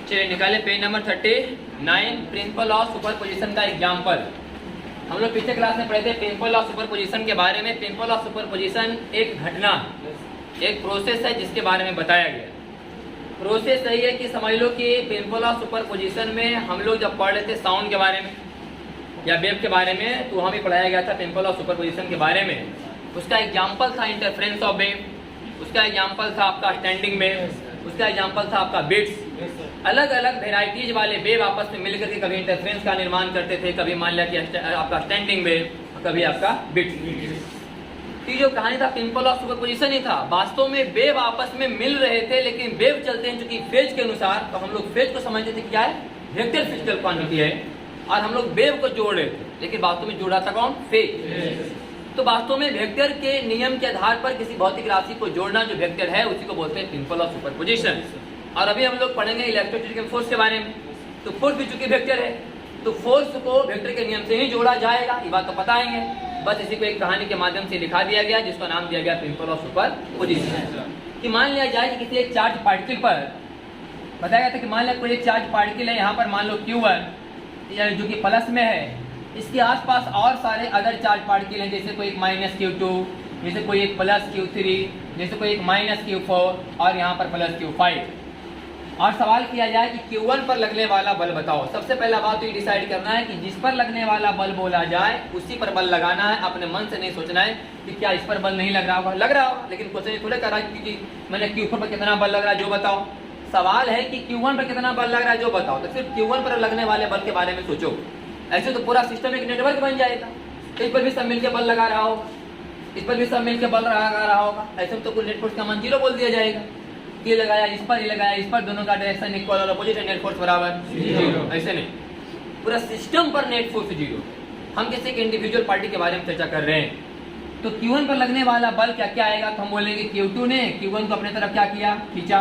चलिए निकाले page number 39, principle of superposition का एग्जाम्पल। हम लोग पिछले क्लास में पढ़े थे प्रिंसिपल ऑफ सुपरपोजिशन के बारे में। प्रिंसिपल ऑफ सुपरपोजिशन एक घटना, एक प्रोसेस है जिसके बारे में बताया गया। प्रोसेस सही है कि समझ लो कि प्रिंसिपल ऑफ सुपरपोजिशन में हम लोग जब पढ़ रहे थे साउंड के बारे में या वेव के बारे में, तो वहाँ भी पढ़ाया गया था प्रिंसिपल ऑफ सुपरपोजिशन के बारे में। उसका एग्जाम्पल था इंटरफ्रेंस ऑफ वेव, उसका एग्जाम्पल था आपका स्टैंडिंग वेव, उसका एग्जाम्पल था आपका बिट्स। अलग अलग वेराइटीज वाले वेव आपस में मिलकर के कभी इंटरफ्रेंस का निर्माण करते थे, कभी मान लिया कि आपका स्टैंडिंग वेव, कभी आपका बिट्स। तो जो कहानी था प्रिंसिपल ऑफ सुपरपोजिशन ही था। वास्तव में वेव आपस में मिल रहे थे, लेकिन वेव चलते हैं चूंकि फेज के अनुसार, तो हम लोग फेज को समझते थे क्या है, वेक्टर फिजिकल क्वांटिटी है, और हम लोग वेव को जोड़ रहे थे, लेकिन वास्तव में जोड़ा था कौन, फेज। तो वास्तव में वेक्टर के नियम के आधार पर किसी भौतिक राशि को जोड़ना जो वेक्टर है उसी को बोलते हैं प्रिंसिपल ऑफ सुपरपोजिशन। और अभी हम लोग पढ़ेंगे इलेक्ट्रोस्टैटिक फोर्स के बारे में। तो फोर्स भी चूंकि वेक्टर है, तो फोर्स को वेक्टर के नियम से ही जोड़ा जाएगा, ये बात तो पता ही है। बस इसी को एक कहानी के माध्यम से दिखा दिया गया, जिसका नाम दिया गया प्रिंसिपल ऑफ सुपरपोजिशन। कि मान लिया जाए कि किसी एक चार्ज पार्टिकल पर बताया गया था कि मान लिया कोई एक चार्ज पार्टिकल है, यहाँ पर मान लो Q1 जो कि प्लस में है, इसके आसपास और सारे अदर चार्ज पार्टिकल हैं, जैसे कोई एक -Q2, जैसे कोई एक +Q3, जैसे कोई एक -Q4 और यहाँ पर +Q5। और सवाल किया जाए कि Q1 पर लगने वाला बल बताओ। सबसे पहला बात तो ये डिसाइड करना है कि जिस पर लगने वाला बल बोला जाए उसी पर बल लगाना है। अपने मन से नहीं सोचना है कि क्या इस पर बल नहीं लग रहा होगा, लग रहा होगा, लेकिन क्वेश्चन थोड़े कर रहा है कि मैंने Q4 पर कितना बल लग रहा है जो बताओ। सवाल है कि Q1 पर कितना बल लग रहा है जो बताओ। तो सिर्फ Q1 पर लगने वाले बल के बारे में सोचो। ऐसे तो पूरा सिस्टम एक नेटवर्क बन जाएगा। इस पर भी सब मिलकर बल लगा रहा होगा, इस पर भी सब मिलकर बल लगा रहा होगा। ऐसे में तो कुल नेट फोर्स का मान 0 बोल दिया जाएगा। ये लगाया इस पर, ये लगाया इस पर, दोनों का डायरेक्शन इक्वल और अपोजिट है, नेट फोर्स बराबर 0। ऐसे नहीं, पूरा सिस्टम पर नेट फोर्स 0। हम किसी एक इंडिविजुअल पार्टी के बारे में चर्चा कर रहे हैं। तो Q1 पर लगने वाला बल क्या क्या आएगा, तो हम बोलेंगे Q2 ने Q1 को अपने तरफ क्या किया, खींचा,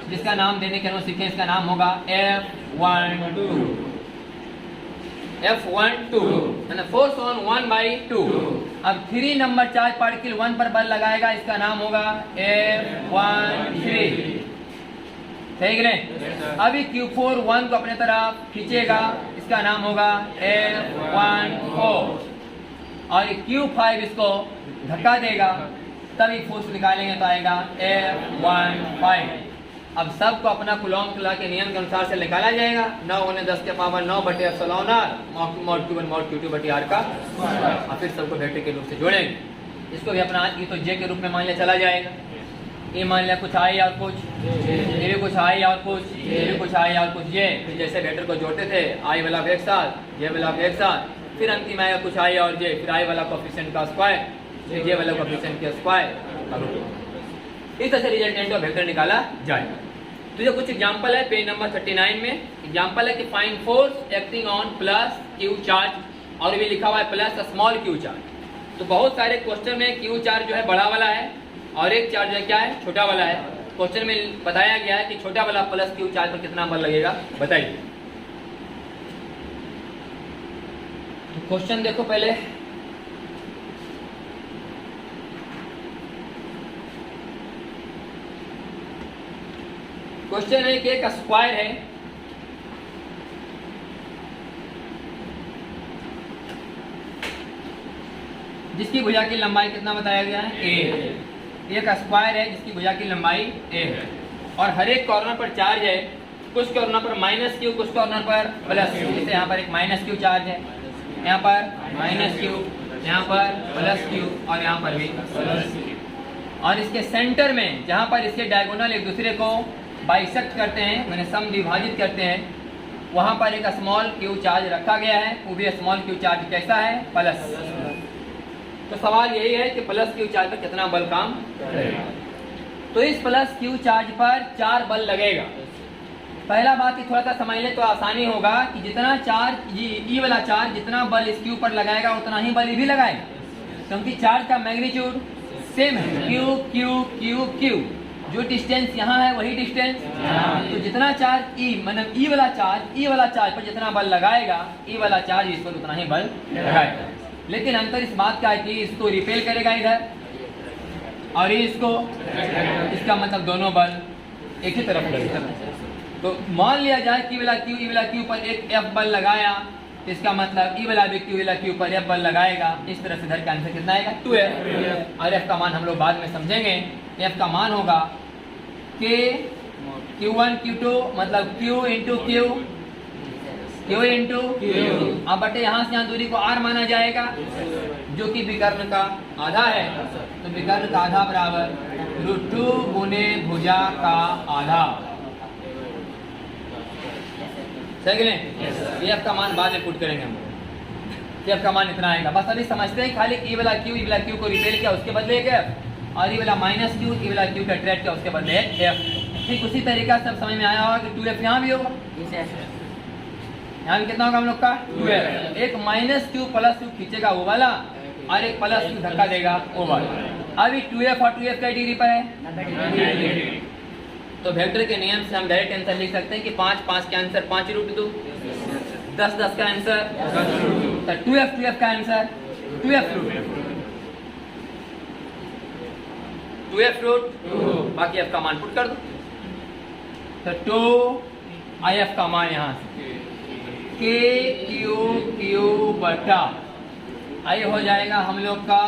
जिसका नाम देने के अनुसार सीखें, इसका नाम होगा F12 है ना, फोर्स ऑन 1/2। अब 3 नंबर चार्ज पार्टिकल 1 पर बल लगाएगा, इसका नाम होगा F13। सही कि नहीं। अभी Q4 1 को अपने तरफ खींचेगा, इसका नाम होगा F14। और Q5 इसको धक्का देगा, तभी फोर्स निकालेंगे तो आएगा F15। अब सबको अपना कूलॉम लॉ के नियम के अनुसार से निकाला जाएगा। 9 × 10⁻⁹ mod Q1 mod Q2 बटे R का, और फिर सबको वेक्टर के रूप से जोड़ेंगे। इसको भी अपना ये तो J के रूप में मान लिया चला जाएगा। ये मान लिया कुछ I और कुछ, ये भी कुछ I और कुछ, ये भी कुछ I और कुछ J। फिर जैसे वेक्टर को जोड़ते थे I वाला एक साथ, J वाला एक साथ, फिर अंतिम आएगा कुछ I और J, फिर I वाला कोएफिशिएंट का स्क्वायर, फिर J वाला कोएफिशिएंट का स्क्वायर। इस तरह से रिजल्टेंट ऑफ वेक्टर निकाला जाएगा। तो ये कुछ एग्जांपल है पेज नंबर 39 में। एग्जांपल है कि find force acting on +Q charge, और भी लिखा हुआ है +स्मॉल q चार्ज। तो बहुत सारे क्वेश्चन में Q चार्ज जो है बड़ा वाला है और एक चार्ज है क्या है, छोटा वाला है। क्वेश्चन में बताया गया है कि छोटा वाला +Q चार्ज पर कितना बल लगेगा, बताइए। तो क्वेश्चन देखो पहले। क्वेश्चन है कि एक स्क्वायर है, जिसकी भुजा की लंबाई कितना बताया गया है, a। एक स्क्वायर है जिसकी भुजा की लंबाई a है, और हर एक कॉर्नर पर चार्ज है। कुछ कॉर्नर पर -Q, कुछ कॉर्नर पर +Q। जैसे यहाँ पर एक -Q चार्ज है, यहाँ पर -Q, यहाँ पर +Q और यहाँ पर भी +Q। और इसके सेंटर में जहाँ पर इसके डायगोनल एक दूसरे को बाइसेक्ट करते हैं, मैंने समद्विभाजित करते हैं, वहाँ पर एक स्मॉल Q चार्ज रखा गया है। वो भी स्मॉल Q चार्ज कैसा है, प्लस। तो सवाल यही है कि +Q चार्ज पर कितना बल काम करेगा। तो इस +Q चार्ज पर 4 बल लगेगा। पहला बात ही थोड़ा सा समझ ले तो आसानी होगा कि जितना चार्ज ई वाला चार्ज जितना बल इस Q पर लगाएगा उतना ही बल भी लगाएगा, क्योंकि चार्ज का मैग्नीट्यूड सेम है, Q Q Q Q। जो डिस्टेंस यहाँ है वही डिस्टेंस। तो जितना चार्ज E मतलब ई वाला चार्ज पर जितना बल लगाएगा, ई वाला चार्ज इस पर उतना ही बल लगाएगा। लेकिन अंतर इस बात का है कि इसको रिपेल करेगा इधर और इसको, इसका मतलब दोनों बल एक ही तरफ लगेगा। तो मान लिया जाए कि ई वाला क्यू पर एक एफ बल लगाया, इसका मतलब ई वाला भी क्यू वाला क्यू पर एफ बल लगाएगा। इस तरह से इधर का आंसर कितना आएगा 2f। और एफ का मान हम लोग बाद में समझेंगे। एफ का मान होगा k q1 q2 मतलब q into Q, Q into अब बटे यहाँ से यहाँ दूरी को r माना जाएगा जो कि विकर्ण का आधा है। तो विकर्ण का आधा बराबर √2 गुने भुजा का आधा। सही नहीं? एफ का मान बाद में पुट करेंगे हम लोग। एफ का मान इतना आएगा। बस अभी समझते हैं खाली ई वाला क्यू को रिपेल किया उसके बदले एक एफ, और ई वाला माइनस क्यू ई वाला क्यू का ट्रेड किया उसके बदले एक एफ। ठीक उसी तरीका से सब समझ में आया होगा कि 2f यहाँ भी होगा। यहाँ भी कितना होगा हम लोग का 2f। एक माइनस क्यू प्लस क्यू खींचेगा वो वाला, और एक प्लस क्यू धक्का देगा वो वाला। अभी 2f और 2f का डिग्री पर है, तो वेक्टर के नियम से हम डायरेक्ट आंसर लिख सकते हैं कि 5 5 का आंसर 5√2, 10 10 का आंसर, तो 2f का आंसर 2f रूट, बाकी f का मान पुट कर दो। तो 2if का मान यहाँ से k बटा आई हो जाएगा हम लोग का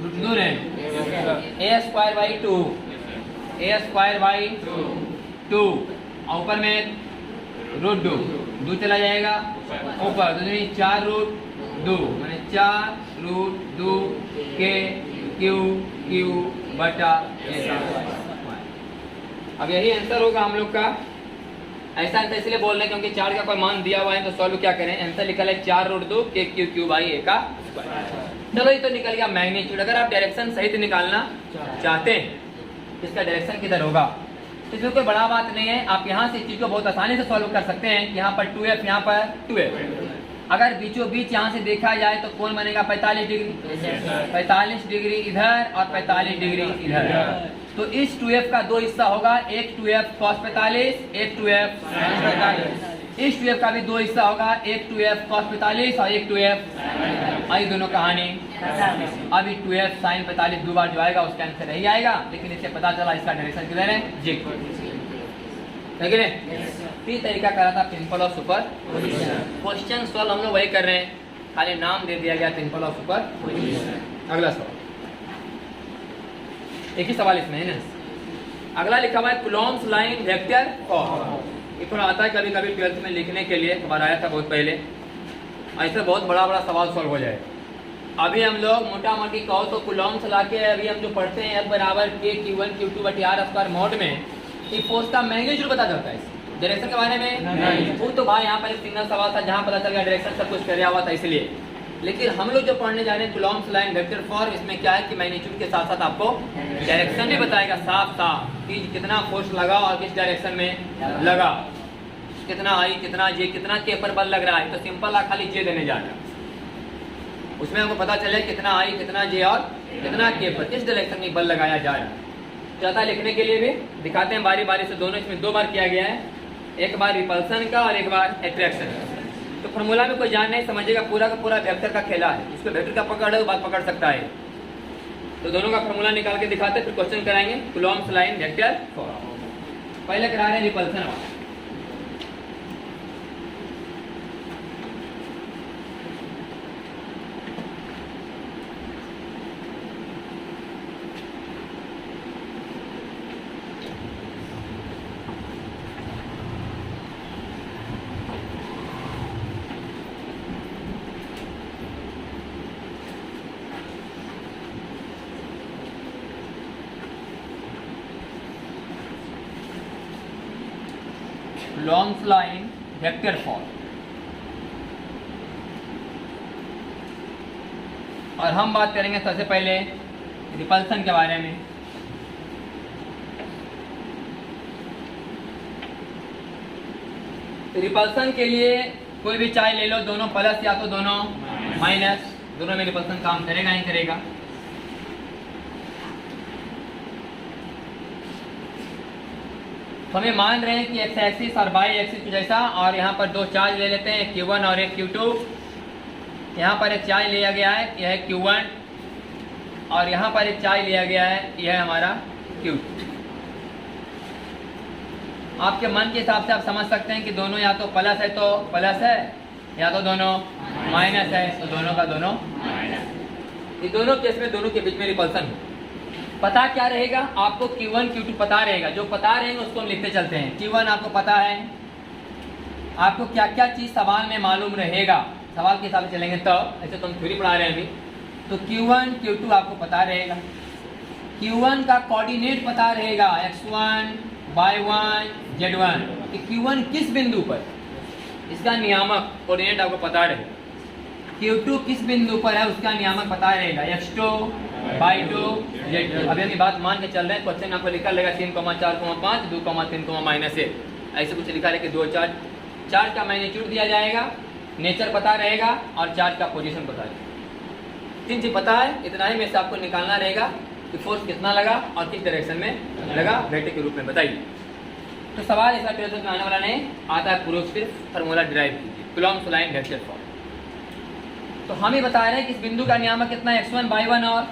√2 है a स्क्वायर बाई 2 और ऊपर में √2 चला जाएगा ऊपर, तो 4√2 मैंने 4√2 k q बटा a। अब यही आंसर होगा हम लोग का। ऐसा आंसर इसलिए बोल रहे हैं क्योंकि 4 का कोई मान दिया हुआ है, तो सॉल्व क्या करें, आंसर निकल है 4√2 k q बाई a का स्क्वायर। चलो ये तो निकल गया मैग्नीट्यूड। अगर आप डायरेक्शन सहित निकालना चाहते हैं इसका डायरेक्शन किधर होगा, तो इसमें कोई बड़ा बात नहीं है। आप यहाँ से इस चीज को बहुत आसानी से सॉल्व कर सकते हैं। यहाँ पर 2f, यहाँ पर 2f। अगर बीचों बीच यहाँ से देखा जाए तो कोण बनेगा 45 डिग्री, 45 डिग्री इधर और 45 डिग्री इधर। तो इस 2f का दो हिस्सा होगा, एक 2f cos 45, एक 2f sin 45। इस 2f का भी दो हिस्सा होगा, एक 2f cos 45 और एक 2f आई दोनों कहानी। अभी 2f sin 45 दो बार जो आएगा उसका आंसर नहीं आएगा, लेकिन इससे पता चला इसका डायरेक्शन किधर है, जी। ठीक है, तीन तरीका करा था principle of super question solve हम लोग वही कर रहे हैं, खाली नाम दे दिया गया प्रिंसिपल ऑफ सुपर। अगला सवाल, एक ही सवाल इसमें है ना। अगला लिखा हुआ है कुलॉम्स लाइन वेक्टर फॉर्म। ये थोड़ा आता है कभी कभी 12th में लिखने के लिए, बार आया था बहुत पहले। ऐसे बहुत बड़ा बड़ा सवाल सॉल्व हो जाए। अभी हम लोग मोटा मोटी कहो तो कुलॉम्स ला के अभी हम जो पढ़ते हैं F बराबर k q1 q2 बटे r स्क्वायर मोड में ये फोर्स का मैग्नीट्यूड पता चलता है। डायरेक्शन के बारे में वो तो भाई यहाँ पर एक सिंगल सवाल था जहाँ पता चल गया डायरेक्शन सब कुछ कराया हुआ था इसलिए। लेकिन हम लोग जो पढ़ने जा रहे हैं कुलॉम्स लाइन वेक्टर फॉर्म, इसमें क्या है कि मैग्नीट्यूड के साथ साथ आपको डायरेक्शन भी बताएगा साफ साफ कि कितना फोर्स लगा और किस डायरेक्शन में लगा, कितना आई कितना जे कितना के पर बल लग रहा है। तो सिंपल आप खाली जे देने जा रहे हैं, उसमें हमको पता चले कितना आई कितना जे और कितना के पर किस डायरेक्शन में बल लगाया जा रहा है। चाहता लिखने के लिए भी दिखाते हैं बारी बारी से, दोनों इसमें दो बार किया गया है, एक बार रिपल्सन का और एक बार एट्रैक्शन का। तो फॉर्मूला में कोई जान नहीं समझेगा, पूरा का पूरा वेक्टर का खेला है, इसको वेक्टर का पकड़ है बात पकड़ सकता है। तो दोनों का फॉर्मूला निकाल के दिखाते फिर क्वेश्चन कराएंगे कुलॉम्स लाइन वेक्टर फॉर्म। पहले करा रहे हैं रिपल्सन वाला। कुलॉम्स लाइन वेक्टर फॉर्म, और हम बात करेंगे सबसे पहले रिपल्सन के बारे में। रिपल्सन के लिए कोई भी चार्ज ले लो, दोनों प्लस या तो दोनों माइनस, दोनों में रिपल्सन काम करेगा ही करेगा। तो हमें मान रहे हैं कि एक्स एक्सिस और वाई एक्सिस जैसा, और यहाँ पर दो चार्ज ले लेते हैं Q1 और एक Q2। यहाँ पर एक चार्ज लिया गया है, यह है Q1, और यहाँ पर एक चार्ज लिया गया है, यह है हमारा Q2। आपके मन के हिसाब से आप समझ सकते हैं कि दोनों या तो प्लस है तो प्लस है, या तो दोनों माइनस है तो दोनों का दोनों माइनस। ये दोनों केस में दोनों के बीच में रिपल्सन पता क्या रहेगा आपको, Q1 Q2 पता रहेगा। जो पता रहेंगे उसको हम लिखते चलते हैं। Q1 आपको पता है, आपको क्या क्या चीज सवाल में मालूम रहेगा, सवाल के हिसाब से चलेंगे तो ऐसे तो हम थ्योरी पढ़ा रहे हैं अभी। तो Q1 Q2 आपको पता रहेगा। Q1 का कोऑर्डिनेट पता रहेगा x1 y1 z1 कि Q1 किस बिंदु पर, इसका नियामक कोऑर्डिनेट आपको पता रहेगा। Q2 किस बिंदु पर है उसका नियामक पता रहेगा, x2 y2 z2। अभी हम ये बात मान के चल रहे हैं। क्वेश्चन आपको लिखा रहेगा 3,4,5 2,3,-1 ऐसे कुछ लिखा रहेगा 2 4 चार्ज का मैग्नीट्यूड दिया जाएगा, नेचर पता रहेगा और चार्ज का पोजीशन पता रहेगा। 3 चीज पता है, इतना ही में से आपको निकालना रहेगा कि फोर्स कितना लगा और किस डायरेक्शन में लगा, वेक्टर के रूप में बताइए। तो सवाल ऐसा 12th में आने वाला नहीं आता है, पूर्व सिर्फ फार्मूला डिराइव कीजिए, कूलॉम्स लाइन वेक्टर फॉर्म। तो हम ही बता रहे हैं कि इस बिंदु का नियामक कितना है, x1 y1 और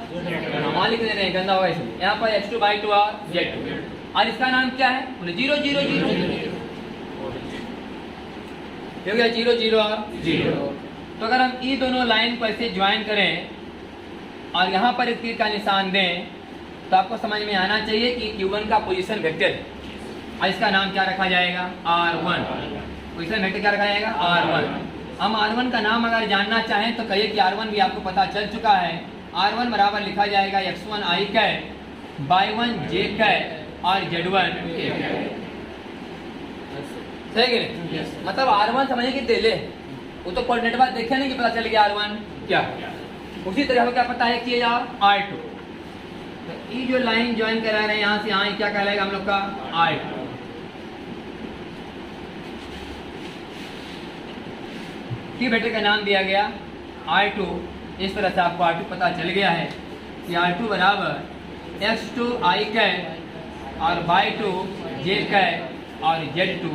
वहाँ लिख दे रहे हैं, गंदा होगा इसलिए। यहाँ पर x2 y2 और z2 और इसका नाम क्या है, बोले 0 0 0 हो गया 0 0 और 0। तो अगर हम ये दोनों लाइन को ऐसे ज्वाइन करें और यहाँ पर एक तीर का निशान दें तो आपको समझ में आना चाहिए कि Q1 का पोजीशन वेक्टर है और इसका नाम क्या रखा जाएगा, R1। पोजीशन वेक्टर क्या रखा जाएगा, R1। हम R1 का नाम अगर जानना चाहें तो कहिए कि R1 भी आपको पता चल चुका है। R1 बराबर लिखा जाएगा x1 i cat, y1 j cat और z1 k कैट। सही है? मतलब R1 समझिए कि डेले, वो तो कोऑर्डिनेट बात देखे नहीं कि पता चल गया R1 क्या। उसी तरह हमें क्या पता है कि यार R2, तो ये जो लाइन ज्वाइन करा रहे हैं यहाँ से यहाँ क्या कहलाएगा हम लोग का, R2। वेक्टर का नाम दिया गया R2। इस तरह से आपको R2 पता चल गया है कि R2 बराबर x2 i कैट और y2 j कैट और z2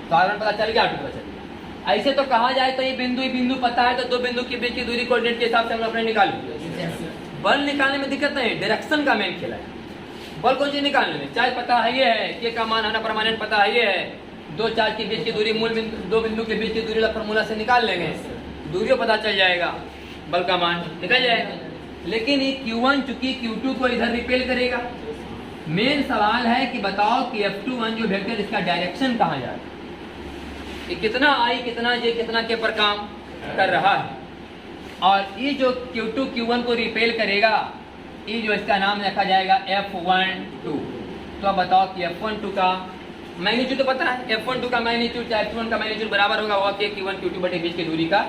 तो R1 पता चल गया, R2 पता चल गया। ऐसे तो कहा जाए तो ये बिंदु पता है तो दो बिंदु के बीच की दूरी कोऑर्डिनेट के हिसाब से हम अपने निकालेंगे। बल निकालने में दिक्कत नहीं, डायरेक्शन का मेन खेला है। बल कौन सी निकालने में, चार्ज पता है ये है, के का मान आना परमानेंट पता है ये है, दो चार्ज के बीच की दूरी मूल बिंदु, दो बिंदु के बीच की दूरी का फार्मूला से निकाल लेंगे, दूरी पता चल जाएगा, बल का मान निकल जाएगा। लेकिन ये Q1 चूंकि Q2 को इधर रिपेल करेगा, मेन सवाल है कि बताओ कि F21 जो वेक्टर इसका डायरेक्शन कहाँ जा रहा है, ये कितना I कितना J कितना के पर काम कर रहा है। और ये जो Q2 Q1 को रिपेल करेगा, ये जो इसका नाम रखा जाएगा F12। तो अब बताओ कि F12 का मैग्नीट्यूड तो पता है, F12 का मैग्नीट्यूड चाहे F1 का मैग्नीट्यूड बराबर होगा Q1 Q2 बटे बीच की दूरी का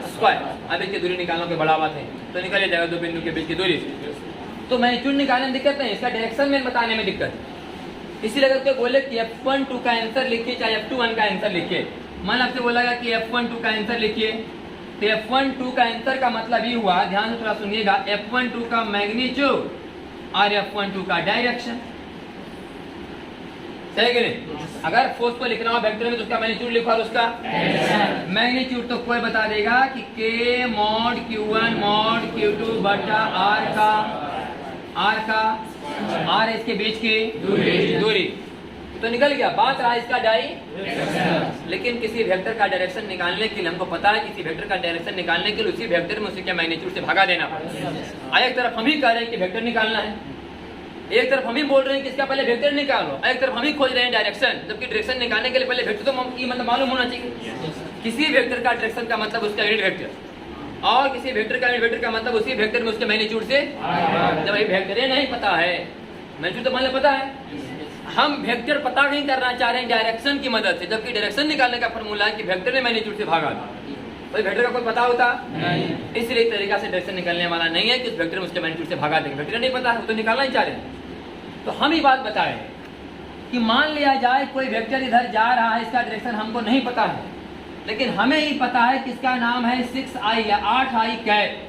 स्क्वायर। अब इसकी दूरी निकालने के बड़ा बात है तो निकल जाएगा दो बिंदु के बीच की दूरी। तो मैग्नीट्यूड निकालने में दिक्कत नहीं, इसका डायरेक्शन में बताने में दिक्कत है। इसीलिए अगर कोई बोले कि F12 का आंसर लिखिए चाहे F21 का आंसर लिखिए, मान आपसे बोला कि F12 का आंसर लिखिए, तो F12 का आंसर का मतलब ये हुआ, ध्यान से थोड़ा सुनिएगा, F12 का मैग्नीट्यूड और F12 का डायरेक्शन। सही कि नहीं? अगर फोर्स को लिखना हो वेक्टर में तो उसका मैग्नीट्यूड लिखो और उसका मैग्नीट्यूड तो कोई बता देगा कि K mod Q1 mod Q2 बटा R का R इसके बीच की दूरी तो निकल गया। बात रहा इसका डायरेक्शन। लेकिन किसी वेक्टर का डायरेक्शन निकालने के लिए हमको पता है किसी वेक्टर का डायरेक्शन निकालने के लिए उसी वेक्टर में उसी के मैग्नीट्यूड से भागा देना पड़ेगा। एक तरफ हम ही कह रहे हैं कि वेक्टर निकालना है, एक तरफ हम ही बोल रहे हैं कि इसका पहले वेक्टर निकालो, एक तरफ हम ही खोज रहे हैं डायरेक्शन, जबकि डायरेक्शन निकालने के लिए पहले वेक्टर तो मतलब मालूम होना चाहिए। किसी वेक्टर का डायरेक्शन का मतलब उसका यूनिट वेक्टर और किसी वेक्टर का यूनिट वेक्टर का मतलब उसी वेक्टर में उसके मैग्नीट्यूड से। जब ये वेक्टर नहीं पता है, मैग्नीट्यूड तो मान पता है, हम वेक्टर पता नहीं करना चाह रहे हैं डायरेक्शन की मदद से, जबकि डायरेक्शन निकालने का फॉर्मूला है कि वेक्टर में मैग्नीट्यूड से भागा दो। तो वेक्टर का कोई पता होता नहीं, इसलिए तरीका से डायरेक्शन निकालने वाला नहीं है कि उस वेक्टर में उसके मैग्नीट्यूड से भागा देंगे। वेक्टर नहीं पता है, वो तो निकालना ही चाह रहे हैं। तो हम ही बात बताएं कि मान लिया जाए कोई वेक्टर इधर जा रहा है, इसका डायरेक्शन हमको नहीं पता है, लेकिन हमें ही पता है कि इसका नाम है 6i या 8i कैप।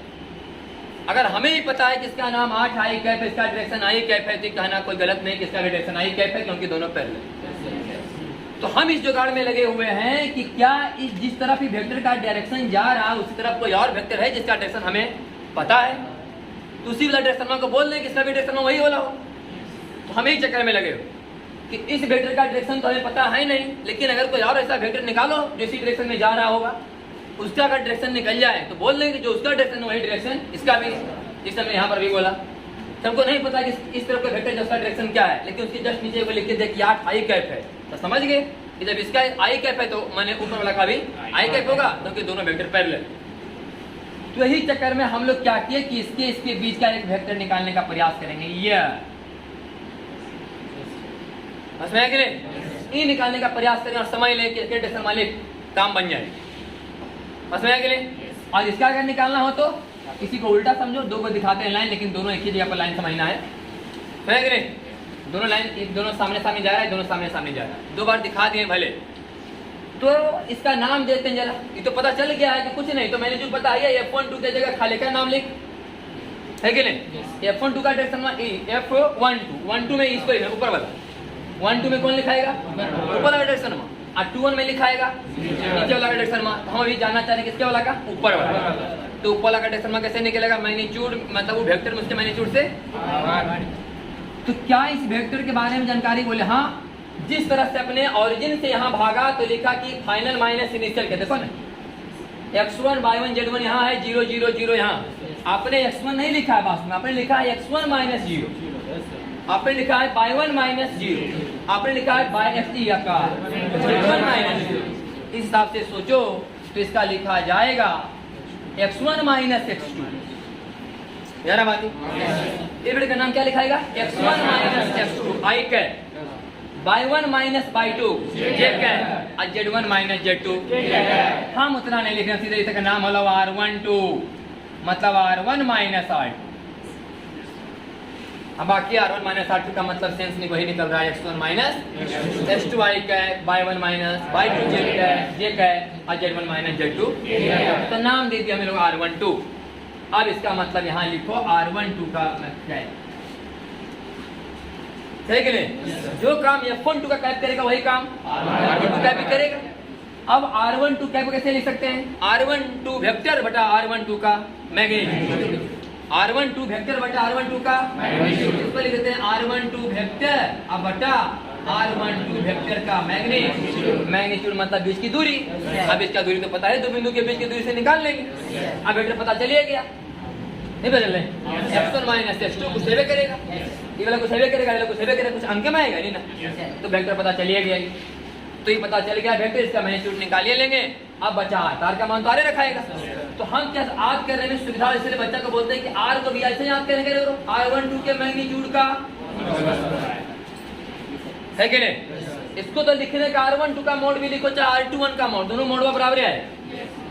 अगर हमें ही पता है कि इसका नाम 8i कैप है, इसका डायरेक्शन i कैप है, तो कहना कोई गलत नहीं कि इसका डायरेक्शन i कैप है, क्योंकि दोनों पैरेलल। तो हम इस जुगाड़ में लगे हुए हैं कि क्या इस जिस तरफ ही वेक्टर का डायरेक्शन जा रहा है उसी तरफ कोई और वेक्टर है जिसका डायरेक्शन हमें पता है, तो उसी वाला डायरेक्शन को बोल दें कि इसका भी डायरेक्शन वही वाला हो। तो हम ही चक्कर में लगे हो। कि इस वेक्टर का डायरेक्शन तो हमें पता है नहीं, लेकिन अगर कोई और ऐसा वेक्टर निकालो जो इसी डायरेक्शन में जा रहा होगा, उसका अगर डायरेक्शन निकल जाए तो बोल देंगे जो उसका डायरेक्शन वही डायरेक्शन इसका भी, इस हमने यहाँ पर भी बोला। हमको नहीं पता कि इस तरफ का वेक्टर उसका डायरेक्शन क्या है, लेकिन उसके जस्ट नीचे वो लिख के दिया कि 8 आई कैप है, तो समझ गए कि जब इसका आई कैप है तो मैंने ऊपर वाला का भी आई कैप होगा, क्योंकि तो दोनों वेक्टर पैरेलल। तो यही चक्कर में हम लोग क्या किए कि इसके बीच का एक वेक्टर निकालने का प्रयास करेंगे, ये निकालने का प्रयास करें और समय लेके डायरेक्शन वाले काम बन जाए। बस में के लिए और इसका अगर निकालना हो तो किसी को उल्टा समझो, दो को दिखाते हैं लाइन, लेकिन दोनों एक ही जगह पर लाइन समझना है। समझ गए? दोनों लाइन दोनों सामने सामने जा रहा है, दोनों सामने सामने जा रहा है, दो बार दिखा दिए भले। तो इसका नाम देते हैं जरा, ये तो पता चल गया है कि कुछ नहीं तो मैंने जो पता है F12 की जगह खाली का नाम लिख, है कि नहीं? F12 का डायरेक्शन F12 में इसको ऊपर वाला 12 में कौन लिखाएगा? ऊपर वाला डायरेक्शन में, और 21 में लिखाएगा नीचे वाला डायरेक्शन में। हम अभी जानना चाह रहे हैं किसके वाला का? ऊपर वाला। तो ऊपर वाला का डायरेक्शन में कैसे निकलेगा? मैग्नीट्यूड मतलब वो वेक्टर में उसके मैग्नीट्यूड से। तो क्या इस वेक्टर के बारे में जानकारी बोले? हाँ, जिस तरह से अपने ओरिजिन से यहाँ भागा तो लिखा कि फाइनल माइनस इनिशियल के, देखो ना x1 y1 z1 यहाँ है 0 0 0, यहाँ आपने x1 नहीं लिखा है वास्तव में, आपने लिखा है x1 माइनस 0, आपने लिखा है y1 माइनस 0, आपने लिखा है z1 माइनस 0। इस हिसाब से सोचो तो इसका लिखा जाएगा x1 माइनस x2। यार बात ये का नाम क्या लिखाएगा? x1 minus x2 i cap, y1 minus y2 j cap, और z1 माइनस z2। हम उतना नहीं लिख रहे, सीधे इसका नाम होला r12 मतलब r1 माइनस r2। अब बाकी r1 माइनस r2 का मतलब सेंस नहीं वही निकल रहा है, x1 minus x2 i cap, y1 minus y2 j cap, और z1 माइनस z2। तो नाम दे दिया हम लोग r12। अब इसका मतलब यहाँ लिखो r12 का क्या है, सही कि नहीं? जो काम F12 का कैप करेगा वही काम r12 कैप भी करेगा। अब r12 कैप कैसे लिख सकते हैं? r12 वेक्टर बटा r12 का मैग्नीट्यूड, r12 वेक्टर बटा r12 का मैग्नीट्यूड, इसको लिख देते हैं r12 वेक्टर अब बटा r12 वेक्टर का मैग्नीट्यूड। मैग्नीट्यूड मतलब बीच की दूरी। अब इसका दूरी तो पता है, दो बिंदु के बीच की दूरी से निकाल लेंगे। अब वेक्टर पता चलिए गया, नहीं बदल रहे, x1 माइनस x2 कुछ सेवे करेगा, ये वाला कुछ सेवे करेगा, ये वाला कुछ सेवे करेगा, कुछ अंक में आएगा नहीं ना, तो वेक्टर पता चलिए गया। तो ये पता चल गया वेक्टर, इसका मैग्नीट्यूड निकालिए लेंगे। अब बचा तार का मान तो आरे रखाएगा। तो हम क्या याद करने में सुविधा, इसलिए बच्चा को बोलते हैं कि आर को भी ऐसे याद करेंगे, r12 के मैग्नीट्यूड का है कि नहीं? इसको तो लिखने का r12 का मोड भी लिखो चाहे r21 का मोड, दोनों मोड बराबर है,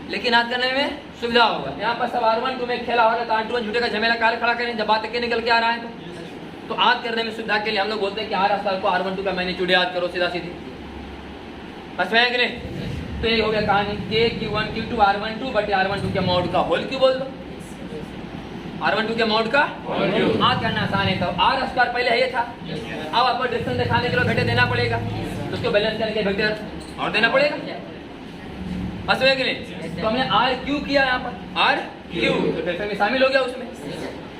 लेकिन याद करने में सुविधा होगा। यहाँ पर सब r12 में खेला हो रहा है तो r21 झूठे का झमेला काल खड़ा करें जब बात के निकल के आ रहा है। तो याद करने में सुविधा के लिए हम लोग बोलते हैं कि r अस्तर को r12 का मैग्नीट्यूड याद करो सीधा सीधी, बस में है कि नहीं? तो ये हो गया कहानी k q1 q2 r12 बटे r12 के मोड का होल क्यों बोल दो, r12 के मोड का याद करना आसान है। तो r स्क्वायर पहले है ये था, अब आपको डायरेक्शन दिखाने के लिए वेक्टर देना पड़ेगा, तो उसको बैलेंस करने के वेक्टर और देना पड़ेगा, बस है कि नहीं? तो हमने आर क्यू किया, यहाँ पर आर क्यू तो डायरेक्शन में शामिल हो गया उसमें।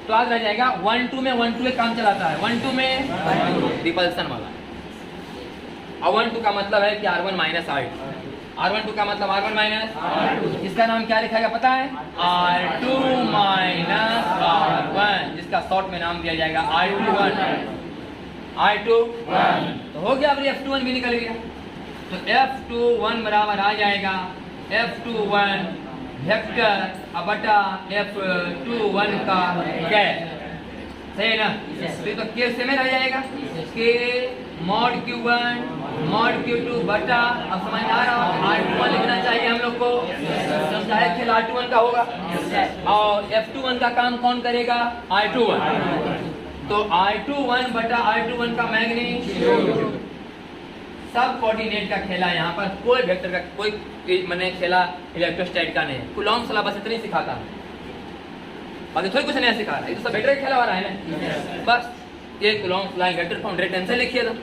तो आज रह जाएगा 1 2 में 1 2 एक काम चलाता है, 1 2 में रिपल्सन वाला, और 1 2 का मतलब है कि r1 माइनस r2, r12 का मतलब r1 माइनस, इसका नाम क्या लिखाएगा पता है? r2 माइनस r1, जिसका शॉर्ट में नाम दिया जाएगा r21, r21। तो हो गया, अब f21 भी निकल गया। तो f21 बराबर आ जाएगा f21 वेक्टर अब बटा f21 का कैप, सही है ना? तो के से में रह जाएगा के मॉड q1 मॉड q2 बटा, अब समझ आ रहा है r21 लिखना चाहिए हम लोग को, चाहे खेल r21 का होगा, और f21 का काम कौन करेगा? r21। तो r21 बटा r21 का मैग्नीट्यूड, सब कोऑर्डिनेट का खेला है। यहाँ पर कोई वेक्टर का कोई मैंने खेला इलेक्ट्रोस्टैटिक का नहीं है, कूलॉम सला बस इतना ही सिखाता है, बाकी थोड़ी कुछ नहीं सिखा रहा है, ये तो सब वेक्टर का खेला हो रहा है ना। बस ये कूलॉम सला वेक्टर फॉर्म डायरेक्ट आंसर लिखिए, तो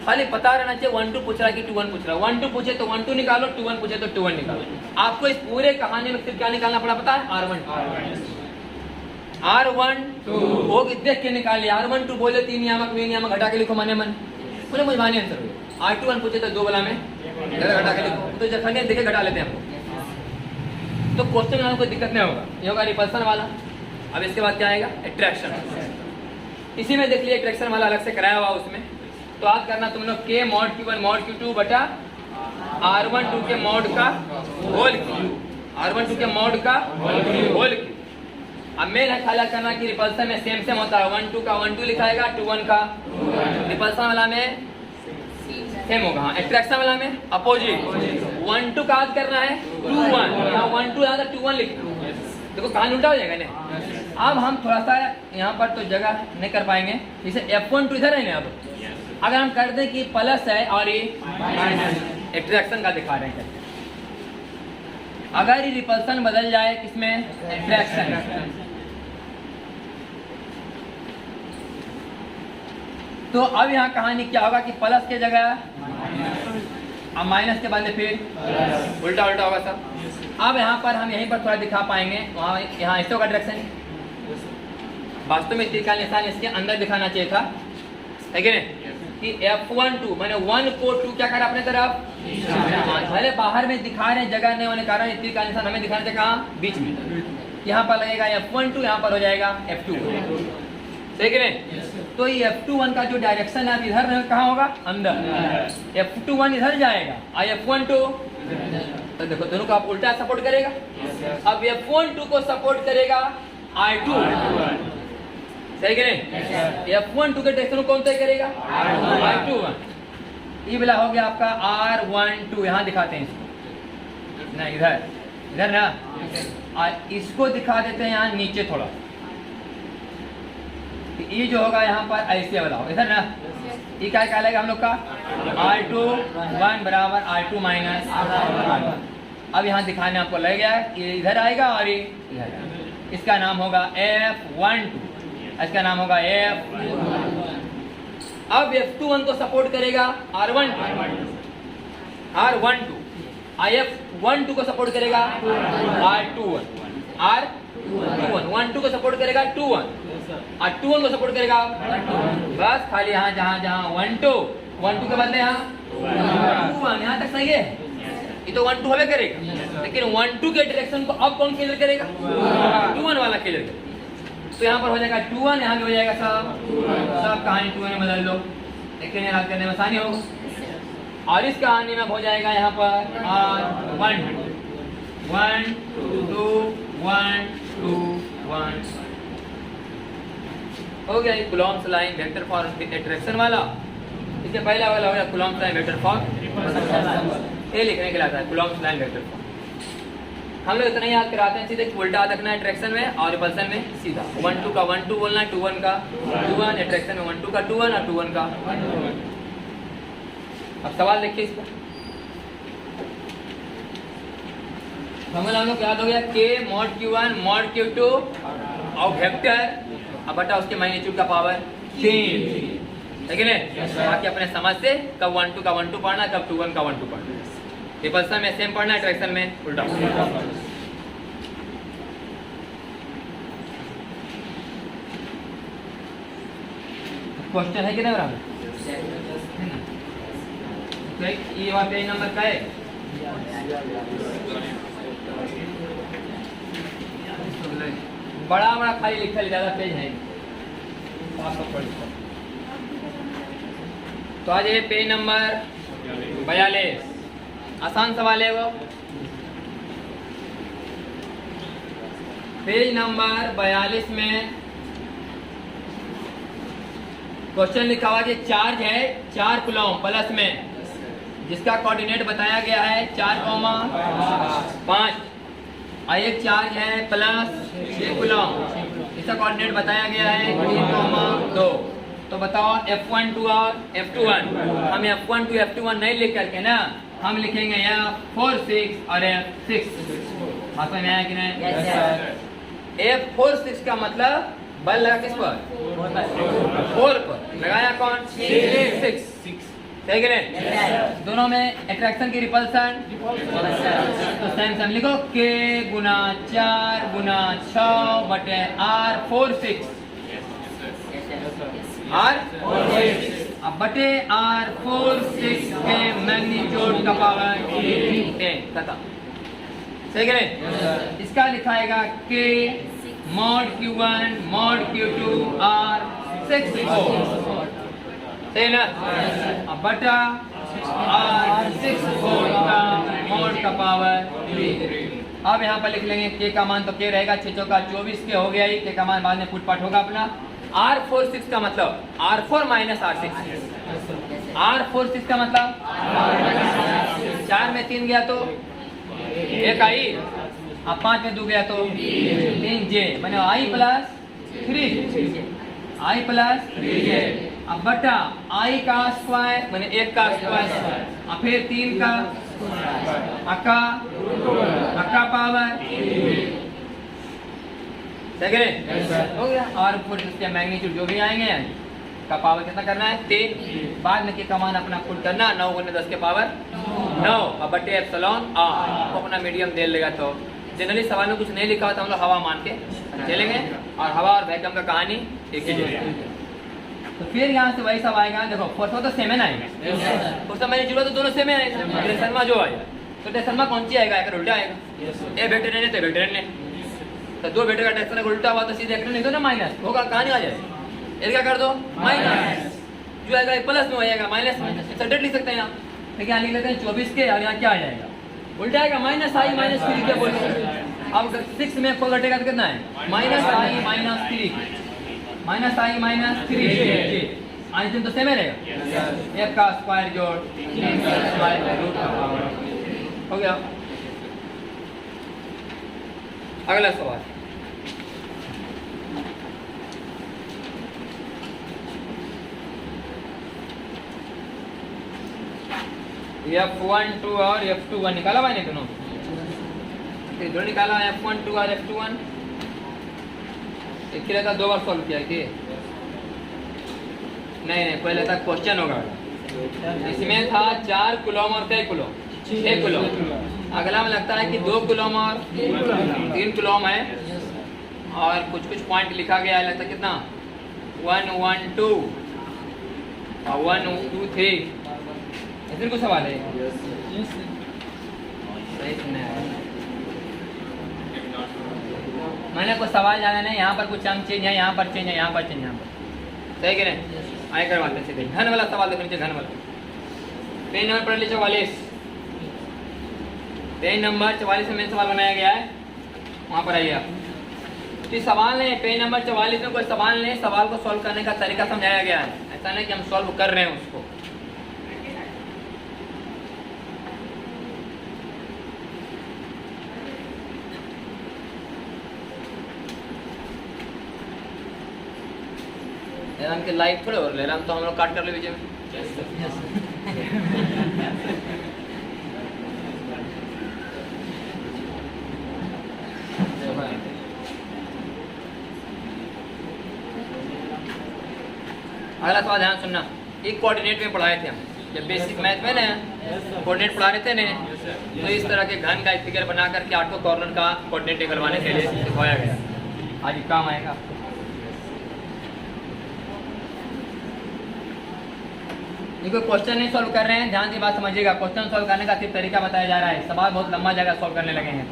खाली पता रहना चाहिए 1 2 पूछ रहा है कि 2 1 पूछ रहा है, 1 2 पूछे तो 1 2 निकालो, 2 1 पूछे तो 2 1 निकालो। आपको इस पूरे कहानी में सिर्फ क्या निकालना पड़ा पता है? r1 2 वो देख के निकाल लिया, r1 2 बोले 3 नियामक वे नियामक हटा के लिखो मने मन, मुझे मुझमानी आंसर हो गया। R21 पूछे तो 2 वाला में घटा के लिखो, तो जब खंडे देखे घटा लेते हैं हमको, तो क्वेश्चन में कोई दिक्कत नहीं होगा। ये होगा रिपल्सन वाला। अब इसके बाद क्या आएगा? अट्रैक्शन। इसी में देख लिया अट्रैक्शन वाला अलग से कराया हुआ उसमें। तो आज करना तुम लोग K mod Q1 mod Q2 बटा R12 के मॉड का होल क्यू, R12 के मॉड का होल क्यू। अब मेन है ख्याल करना कि रिपल्सन में सेम सेम होता है, 1 2 का 1 2 लिखाएगा, 2 1 का रिपल्सन वाला में सेम होगा। हाँ, अट्रैक्शन वाला में अपोजिट, 1 2 का याद करना है 2 1, यहाँ 1 2 यहाँ 2 1 लिख, देखो कहानी उल्टा हो जाएगा ना। अब हम थोड़ा सा यहाँ पर तो जगह नहीं कर पाएंगे, जैसे F12 इधर है ना। अब अगर हम कर दें कि प्लस है और ये अट्रैक्शन का दिखा रहे हैं, अगर ये रिपल्सन बदल जाए किसमें? अट्रैक्शन, तो अब यहाँ कहानी क्या होगा कि प्लस के जगह अब माइनस के बदले फिर उल्टा उल्टा होगा सब। अब यहाँ पर हम यहीं पर थोड़ा दिखा पाएंगे, वहाँ यहाँ ऐसे होगा डायरेक्शन। वास्तव में तीर का निशान इसके अंदर दिखाना चाहिए था, है कि नहीं? कि F12 मैंने 1 को 2 क्या करा अपने तरफ, पहले बाहर में दिखा रहे, जगह नहीं होने कारण तीर का निशान हमें दिखाना चाहिए कहाँ? बीच में। यहाँ पर लगेगा F12, यहाँ पर हो जाएगा F2, सही कि नहीं? तो ये F21 का जो डायरेक्शन है इधर कहाँ होगा? अंदर। F21 इधर जाएगा और F12 तो देखो दोनों को आप उल्टा सपोर्ट करेगा। अब F12 को सपोर्ट करेगा R2, सही कि नहीं? F12 के डायरेक्शन कौन तय करेगा? R21। ये वाला हो गया आपका R12, यहाँ दिखाते हैं इसको ना, इधर इधर ना, और इसको दिखा देते हैं यहाँ नीचे थोड़ा। ये जो होगा यहाँ पर ऐसे वाला होगा इधर ना, ये क्या कहलाएगा हम लोग का? R21 बराबर R2 माइनस R1। अब यहाँ दिखाने आपको लग गया ये इधर आएगा और ये इधर आएगा। इसका नाम होगा F12, इसका नाम होगा F। अब F21 को सपोर्ट करेगा R12, F12 को सपोर्ट करेगा R21, 1 2 को सपोर्ट करेगा 2 1, और 2 1 को सपोर्ट करेगा। बस खाली यहाँ जहाँ 1 2 के बदले यहाँ 2 1, यहाँ तक सही है। ये तो 1 2 हमें करेगा, लेकिन 1 2 के डायरेक्शन को अब कौन क्लियर करेगा? 2 1 वाला क्लियर करेगा। तो यहाँ पर हो जाएगा 2 1, यहाँ भी हो जाएगा सब कहानी 2 1 में बदल लो, लेकिन याद करने में आसानी होगा। और इस कहानी में हो जाएगा यहाँ पर R1 1 2 1 2 1 हो गया। Coulomb's line vector for attraction वाला। इससे पहला वाला हो गया कूलॉम्स लाइन वेक्टर फॉर, ये लिखने के लिए आता है कूलॉम्स लाइन वेक्टर फॉर। हम लोग इतना याद कराते हैं, सीधे उल्टा रखना है अट्रैक्शन में और रिपल्सन में सीधा। 1 2 का 1 2 बोलना है, 2 1 का 2 1, अट्रैक्शन में 1 2 का 2 1 और 2 1 का 1 2 1। अब सवाल देखिए इसका, फॉर्मूला हम लोग याद हो गया K mod Q1 mod Q2 और वेक्टर अब बटा उसके मैग्नीट्यूड का पावर 3, है कि नहीं? बाकी अपने समझ से कब 1 2 का 1 2 पढ़ना, कब 2 1 का 1 2 पढ़ना। रिपल्सन में सेम पढ़ना, अट्रैक्शन में उल्टा। क्वेश्चन है कि नहीं बराबर? ये वाला पेज नंबर का है, बड़ा बड़ा खाली लिखा, ज्यादा पेज है। तो आज ये पेज नंबर 42, आसान सवाल है वो। पेज नंबर 42 में क्वेश्चन लिखा हुआ कि चार्ज है 4 कूलम प्लस में, जिसका कोऑर्डिनेट बताया गया है 4,5, और एक चार्ज है प्लस 6 कूलम, इसका कोऑर्डिनेट बताया गया है 3,2। तो बताओ F12 और F21। हम F12 F21 नहीं लिख करके ना, हम लिखेंगे F46 और F6। समझ में आया कि नहीं? F46 का मतलब बल लगा किस पर? 4 पर। लगाया कौन? 6, सही कि नहीं? दोनों में अट्रैक्शन की रिपल्सन तो सेम सेम लिखो, K गुना 4 गुना 6 बटे R46, R46 अब बटे R4 6 के मैग्नीट्यूड का पावर 10 खत्म। सही है? इसका लिखाएगा K mod Q1 mod Q2 R6 4 सही ना। अब बटा R6 4 का mod का पावर 3। अब यहाँ पर लिख लेंगे K का मान तो K रहेगा 6 चौका 24 के हो गया ही। K का मान बाद में पुट पाट होगा अपना। R4 6 का मतलब R4 माइनस R6। R4 6 का मतलब 4 में 3 गया तो 1 आई, अब 5 में 2 गया तो 3 J मैंने I plus 3 I plus 3J। अब बटा I का स्क्वायर मैंने 1 का स्क्वायर, अब फिर 3 का अक्का पावर हो गया। और इसके मैग्नीट्यूड जो भी आएंगे का पावर कितना करना है 3। बाद में का मान अपना पुट करना 9 गुने 10 के पावर 9 अब बटे एप्सिलॉन r को अपना मीडियम दे लेगा। तो जनरली सवाल में कुछ नहीं लिखा होता हम लोग हवा मान के चलेंगे और हवा और वैक्यूम का कहानी एक ही जगह। तो फिर यहाँ से वही सब आएगा। देखो फोर्स तो सेम है ना आएगा, फोर्स मैंने जुड़ा तो दोनों सेम है आएगा। ट्रांसफार्मर जो आएगा तो ट्रांसफार्मर कौन सी आएगा अगर उल्टा आएगा। ए वेक्टर ने तो वेक्टर ने तो दो वेक्टर का ट्रांसफार्मर उल्टा हुआ तो सीधे वेक्टर नहीं दो ना माइनस होगा। कहां नहीं आ जाए ये क्या कर दो माइनस जो आएगा प्लस में हो जाएगा माइनस डायरेक्ट लिख सकते हैं यहाँ। देखिए यहाँ लिख लेते हैं 24 के और यहाँ क्या आ जाएगा उल्टा आएगा माइनस आई माइनस 3 क्या बोल रहे हैं। अब 6 में 4 घटेगा तो कितना है माइनस आई माइनस 3 माइनस आई माइनस 3 आई तो सेम रहेगा। 1 का स्क्वायर जोड़ 3 का स्क्वायर रूट का पावर हो गया। अगला सवाल F12 और F21 निकाला मैंने दोनों जो निकाला F12 और F21 एक ही रहता 2 बार सॉल्व किया कि नहीं पहले तक क्वेश्चन होगा। इसमें था 4 कूलम और कई कूलम 6 कूलम। अगला में लगता है कि 2 कूलम और 3 कूलम है और कुछ पॉइंट लिखा गया है। लगता है कितना 1 1 2 और 1 2 3 ऐसे कुछ सवाल है। मैंने कुछ सवाल जाना नहीं यहाँ पर कुछ हम चेंज है यहाँ पर चेंज है यहाँ पर चेंज यहाँ पर सही कह रहे हैं। आए करवाते सीधे घन वाला सवाल देखो नीचे घन वाला पेज नंबर पढ़ लीजिए 44 पेज नंबर 44 में सवाल बनाया गया है वहाँ पर आइए आप। इस सवाल नहीं पेज नंबर 44 में कोई सवाल नहीं सवाल को सॉल्व करने का तरीका समझाया गया है। ऐसा नहीं कि हम सॉल्व कर रहे हैं उसको। के लाइव थोड़े और ले रहा तो हम लोग काट कर ले बीच में। अगला सवाल ध्यान सुनना एक कोऑर्डिनेट में पढ़ाए थे हम जब बेसिक मैथ में ना कोऑर्डिनेट पढ़ा रहे थे ना तो इस तरह के घन का फिगर बना करके 8 कॉर्नर का कोऑर्डिनेट निकलवाने के लिए सिखाया गया। आज काम आएगा। देखो क्वेश्चन नहीं सॉल्व कर रहे हैं ध्यान से बात समझिएगा। क्वेश्चन सॉल्व करने का सिर्फ तरीका बताया जा रहा है। सवाल बहुत लंबा जगह सॉल्व करने लगे हैं।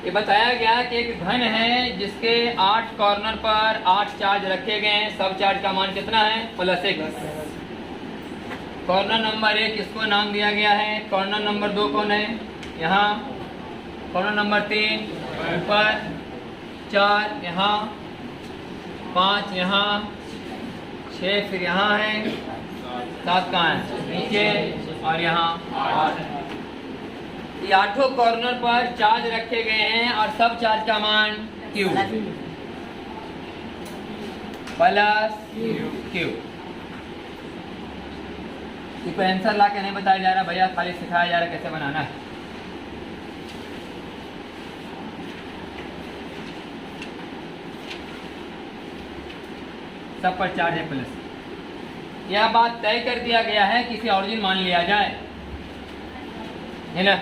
ये बताया गया कि एक घन है जिसके 8 कॉर्नर पर 8 चार्ज रखे गए हैं। सब चार्ज का मान कितना है +1। कॉर्नर नंबर 1 इसको नाम दिया गया है। कॉर्नर नंबर 2 कौन है यहाँ। कॉर्नर नंबर 3 ऊपर 4 यहाँ 5 यहाँ 6 फिर यहाँ है 7 कहाँ है नीचे और यहाँ 8। ये 8 कॉर्नर पर चार्ज रखे गए हैं और सब चार्ज का मान Q प्लस Q। इसको आंसर ला के नहीं बताया जा रहा भैया खाली सिखाया जा रहा कैसे बनाना है। सब पर चार्ज है प्लस। यह बात तय कर दिया गया है कि इसे ऑरिजिन मान लिया जाए, है ना।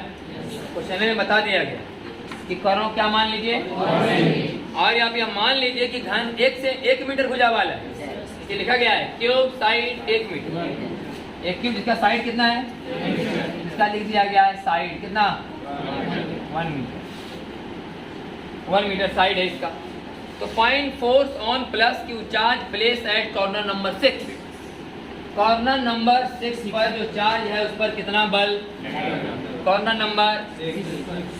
क्वेश्चन में बता दिया गया कि करो क्या मान लीजिए, और यहाँ पे मान लीजिए कि घन 1 से 1 मीटर भुजा वाला है। ये लिखा गया है क्यूब साइड 1 मीटर। एक क्यूब जिसका साइड कितना है, इसका लिख दिया गया है साइड कितना 1 मीटर। 1 मीटर साइड है इसका। तो find force on plus Q charge place at corner number 6। Corner number 6 पर जो चार्ज है उस पर कितना बल, कॉर्नर नंबर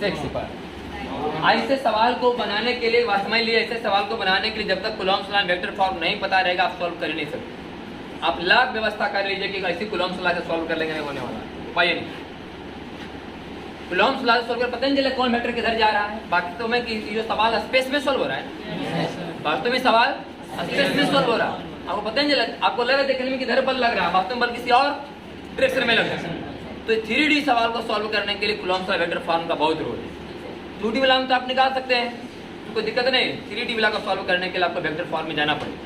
6 पर। ऐसे सवाल को बनाने के लिए समझ लिए, ऐसे सवाल को बनाने के लिए जब तक कूलॉम्स लॉ वेक्टर फॉर्म नहीं पता रहेगा आप सॉल्व कर नहीं सकते। आप लाख व्यवस्था कर लीजिए कि ऐसी कूलॉम्स लॉ से सॉल्व कर लेंगे, नहीं होने वाला, उपाय नहीं। कूलॉम्स लॉ से सॉल्व कर पता नहीं चले कौन वेक्टर किधर जा रहा है। बाकी तो मैं जो सवाल स्पेस में सॉल्व हो रहा है, वास्तव में सवाल स्पेस में सॉल्व हो रहा है, आपको पता नहीं चला। आपको लग रहा है देखने में किधर बल लग रहा है, वास्तव में बल किसी और डायरेक्शन में लग रहा है। तो 3D सवाल को सॉल्व करने के लिए कूलॉम्स लॉ वेक्टर फॉर्म का बहुत रोल है। 2D वाला में तो आप निकाल सकते हैं, तो कोई दिक्कत नहीं। 3D वाला को सॉल्व करने के लिए आपको वेक्टर फॉर्म में जाना पड़ेगा।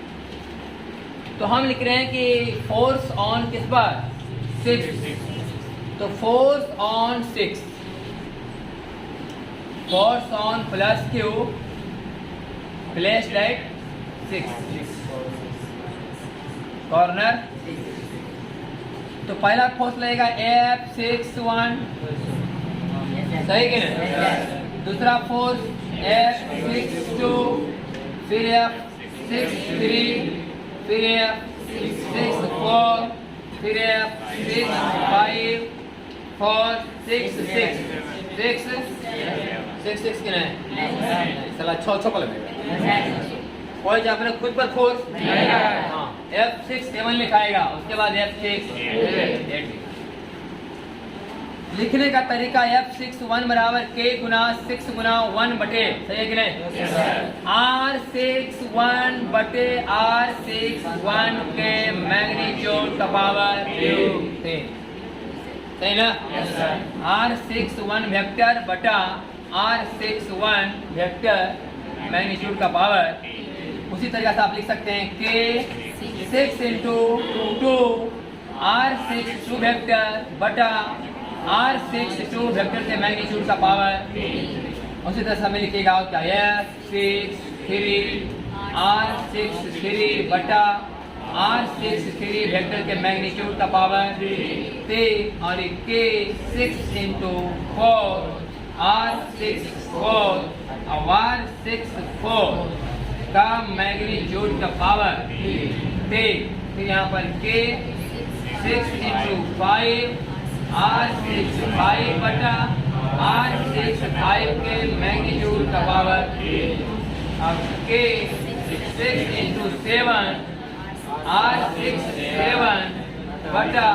तो हम लिख रहे हैं कि फोर्स ऑन किस पर 6, तो force on 6, force on plus Q placed at 6 corner. तो पहला फोर्स लगेगा F61, सही कि नहीं। दूसरा फोर्स F62, फिर F63, फिर F64, फिर F65, 4, 6, 6 के नहीं साला 6 पर लगेगा। कोई आपने खुद पर फोर्स हाँ F67 लिखाएगा, उसके बाद F6 लिखने का तरीका F61 बराबर K गुना 6 गुना 1 बटे, सही है कि नहीं, R61 बटे R61 के मैग्नीट्यूड का पावर सही ना। R61 वेक्टर बटा R61 वेक्टर मैग्नीट्यूड का पावर। उसी तरीके से आप लिख सकते हैं K 6 इंटू 2 R62 वेक्टर बटा R62 वेक्टर के मैग्नीट्यूड का पावर। उसी तरह से हमें लिखिएगा क्या F63 R63 बटा R63 वेक्टर के मैग्नीट्यूड का पावर और K 6 इंटू 4 R64 R64 का मैग्नीट्यूड का पावर फिर यहाँ पर K 6 इंटू 5 R65 बटा R65 के मैग्नीट्यूड का पावर। अब K 6 इंटू 7 R67 बटा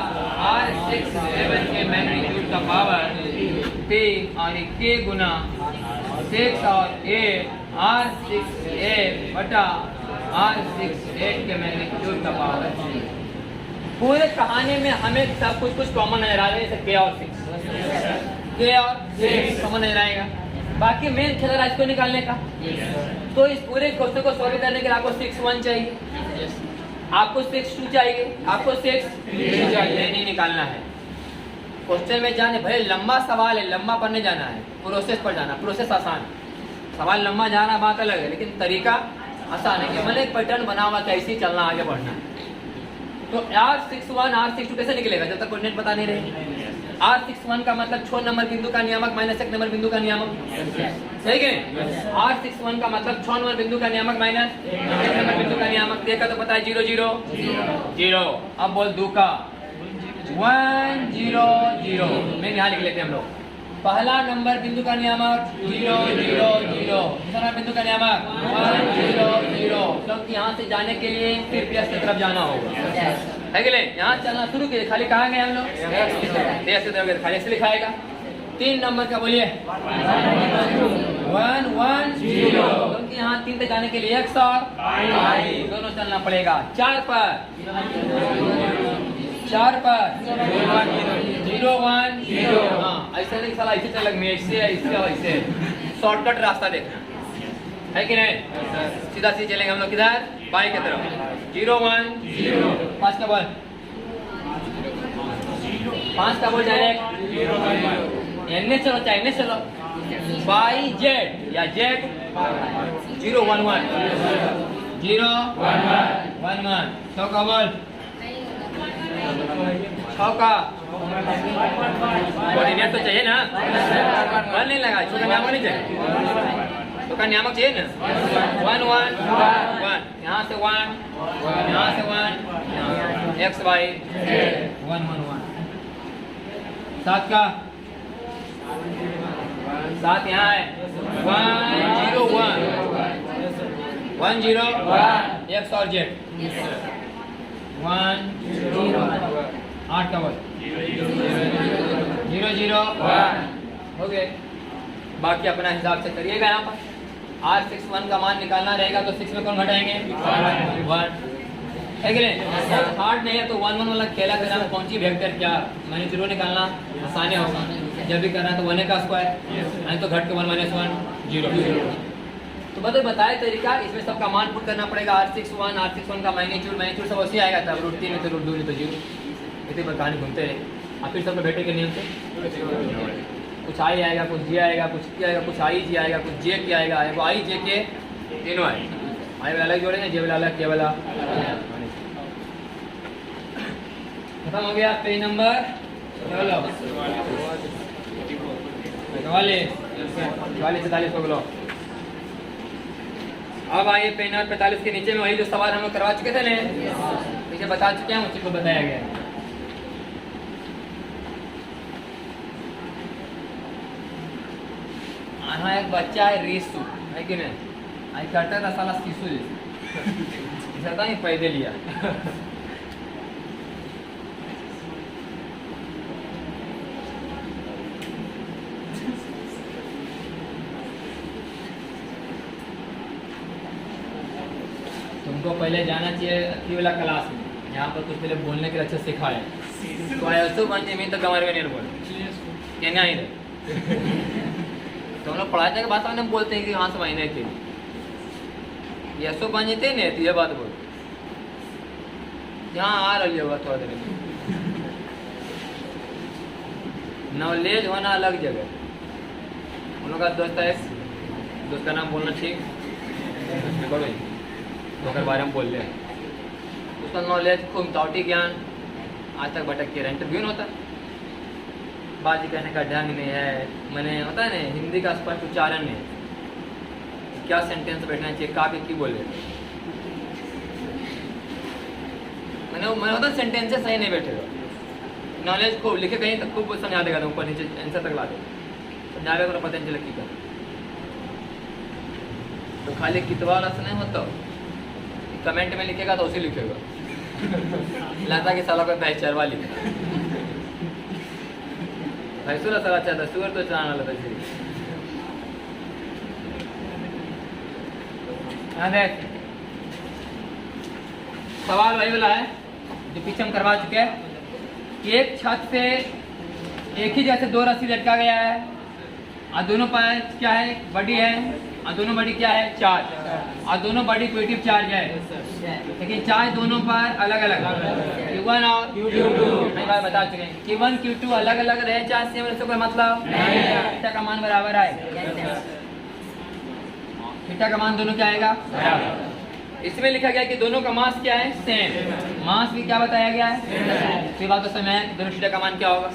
R67 के मैग्नीट्यूड का पावर और K गुना 6 और 8 R68 बटा R68 के मैग्नीट्यूड का पावर। पूरे कहानी में हमें सब कुछ कॉमन नजर आ रहा है, जैसे K और 6 कॉमन नजर आएगा। बाकी मेन खेल रहा है इसको निकालने का। तो इस पूरे क्वेश्चन को सॉल्व करने के लिए आपको 6-1 चाहिए, आपको 6-2 चाहिए, आपको 6-3 चाहिए, नहीं निकालना है। क्वेश्चन में जाने भले लंबा सवाल है, लंबा पढ़ने जाना है, प्रोसेस पर जाना। प्रोसेस आसान, सवाल लंबा जाना बात अलग है, लेकिन तरीका आसान है कि मैंने एक पैटर्न बना हुआ कैसे ही चलना, आगे बढ़ना है। तो R61 R62 कैसे निकलेगा जब तक कोऑर्डिनेट पता नहीं रहे। R61 का मतलब 6 नंबर बिंदु का नियामक माइनस 1 नंबर बिंदु का नियामक, सही है। R61 का मतलब 6 नंबर बिंदु का नियामक माइनस 1 नंबर बिंदु का नियामक। देखा तो पता है 0 0 0। अब बोल 2 का 1 0 0। मैं यहाँ लिख लेते हैं हम लोग। पहला नंबर बिंदु का नियामक 0 0 0, दूसरा बिंदु का नियामक 1 0 0। क्योंकि यहाँ से जाने के लिए फिर प्लस की तरफ जाना होगा, है कि नहीं। यहाँ चलना शुरू किए, खाली कहाँ गए हम लोग, प्लस की तरफ, खाली से लिखाएगा। 3 नंबर का बोलिए 1 1 0, क्योंकि यहाँ 3 तक जाने के लिए x और दोनों चलना पड़ेगा। 4 पर 0 1 0। हाँ ऐसे नहीं साला, ऐसे चल ऐसे ऐसे शॉर्टकट रास्ता देखना है कि नहीं। सीधा सीधे चलेंगे हम लोग किधर, बाएं की तरफ। 0 1 5 का बॉल 5 का बॉल डायरेक्ट एन चलो चाइने चलो बाई जेड या जेड 0 1 1 0 1 1 6 का बॉल 6 का कोऑर्डिनेट तो चाहिए ना, बॉल नहीं लगा, छोटा नामक नहीं चाहिए, तो का नामक चाहिए ना। 1 1 1 यहाँ से 1 यहाँ से 1 x y 1 1 1 7 का 7 यहाँ है 1 0 1 0 x और z 1 0 8 का बॉल 0 0 हो गए। बाकी अपना हिसाब से करिएगा। यहाँ पर R6 1 का मान निकालना रहेगा तो 6 में कौन घटाएंगे 1 है कि नहीं। हार्ड नहीं है तो 1 1 वाला खेला करना पहुंची वेक्टर क्या मैंने जीरो निकालना आसानी होगा। जब भी करना है तो 1 का स्क्वायर नहीं तो घट के 1 - 1 0। तो बताए तरीका इसमें सबका मान पुट करना पड़ेगा। R6 1 का मैग्नीट्यूड सब वैसे आएगा तब √3 में तो √2 नहीं तो 0 इतनी पर कहानी घूमते रहे। और फिर सब बैठे के नियम से कुछ आई आएगा कुछ जी आएगा कुछ की आएगा कुछ आई जी आएगा कुछ जे की आएगा वो आई जे के तीनों आए आई वाला अलग जोड़ेंगे जे वाला अलग के वाला खत्म हो गया। पेज नंबर 44 हो गया। अब आइए पेज नंबर 45 के नीचे में वही जो सवाल हम लोग करवा चुके थे ना पीछे बता चुके हैं उसी को बताया गया है। हाँ एक बच्चा है रीसू है कि नहीं आई करता था साला सीसू जैसा ही पैदे लिया तुमको पहले जाना चाहिए अथी वाला क्लास में यहाँ पर कुछ पहले बोलने के लिए अच्छा सिखा है तो ऐसा बन में तो कमर में नहीं बोल कहना ही नहीं तो हम लोग पढ़ाते के बाद हम बोलते हैं कि हाँ से महीने थे ये सो बन जेते नहीं तो ये बात बोल यहाँ आ रही होगा थोड़ा देर में नॉलेज होना अलग जगह। हम लोग का दोस्त है दोस्त का नाम बोलना ठीक तो बारे में बोल ले उसका नॉलेज खूब ताउटी ज्ञान आज तक भटक के इंटरव्यू नहीं होता बाजी कहने का ढंग नहीं है मैंने होता है ना हिंदी का स्पष्ट उच्चारण नहीं क्या सेंटेंस बैठना चाहिए का की बोले मैंने होता सेंटेंस सही नहीं बैठेगा नॉलेज खूब लिखे कहीं तक खूब समझा देगा ऊपर नीचे आंसर तक ला देगा समझावे को पता नहीं चले की कर तो खाली कितवा रस नहीं होता कमेंट में लिखेगा तो उसी लिखेगा लाता कि साला कोई भाईचारवा लिखा भैंसुरा सर अच्छा था सुअर तो चलाने वाला था देख सवाल वही वाला है जो पीछे हम करवा चुके हैं कि एक छत से एक ही जैसे दो रस्सी लटका गया है और दोनों पर क्या है बड़ी है और दोनों बड़ी क्या है चार्ज और दोनों बड़ी पॉजिटिव चार्ज है लेकिन चार्ज दोनों पर अलग अलग Q1 और Q2 बात बता चुके हैं Q1 Q2 अलग अलग रहे चार्ज से कोई मतलब थीटा का मान बराबर आएगा थीटा का मान दोनों क्या आएगा बराबर। इसमें लिखा गया कि दोनों का मास क्या है सेम मास भी क्या बताया गया है तो बात तो समय दोनों थीटा का मान क्या होगा।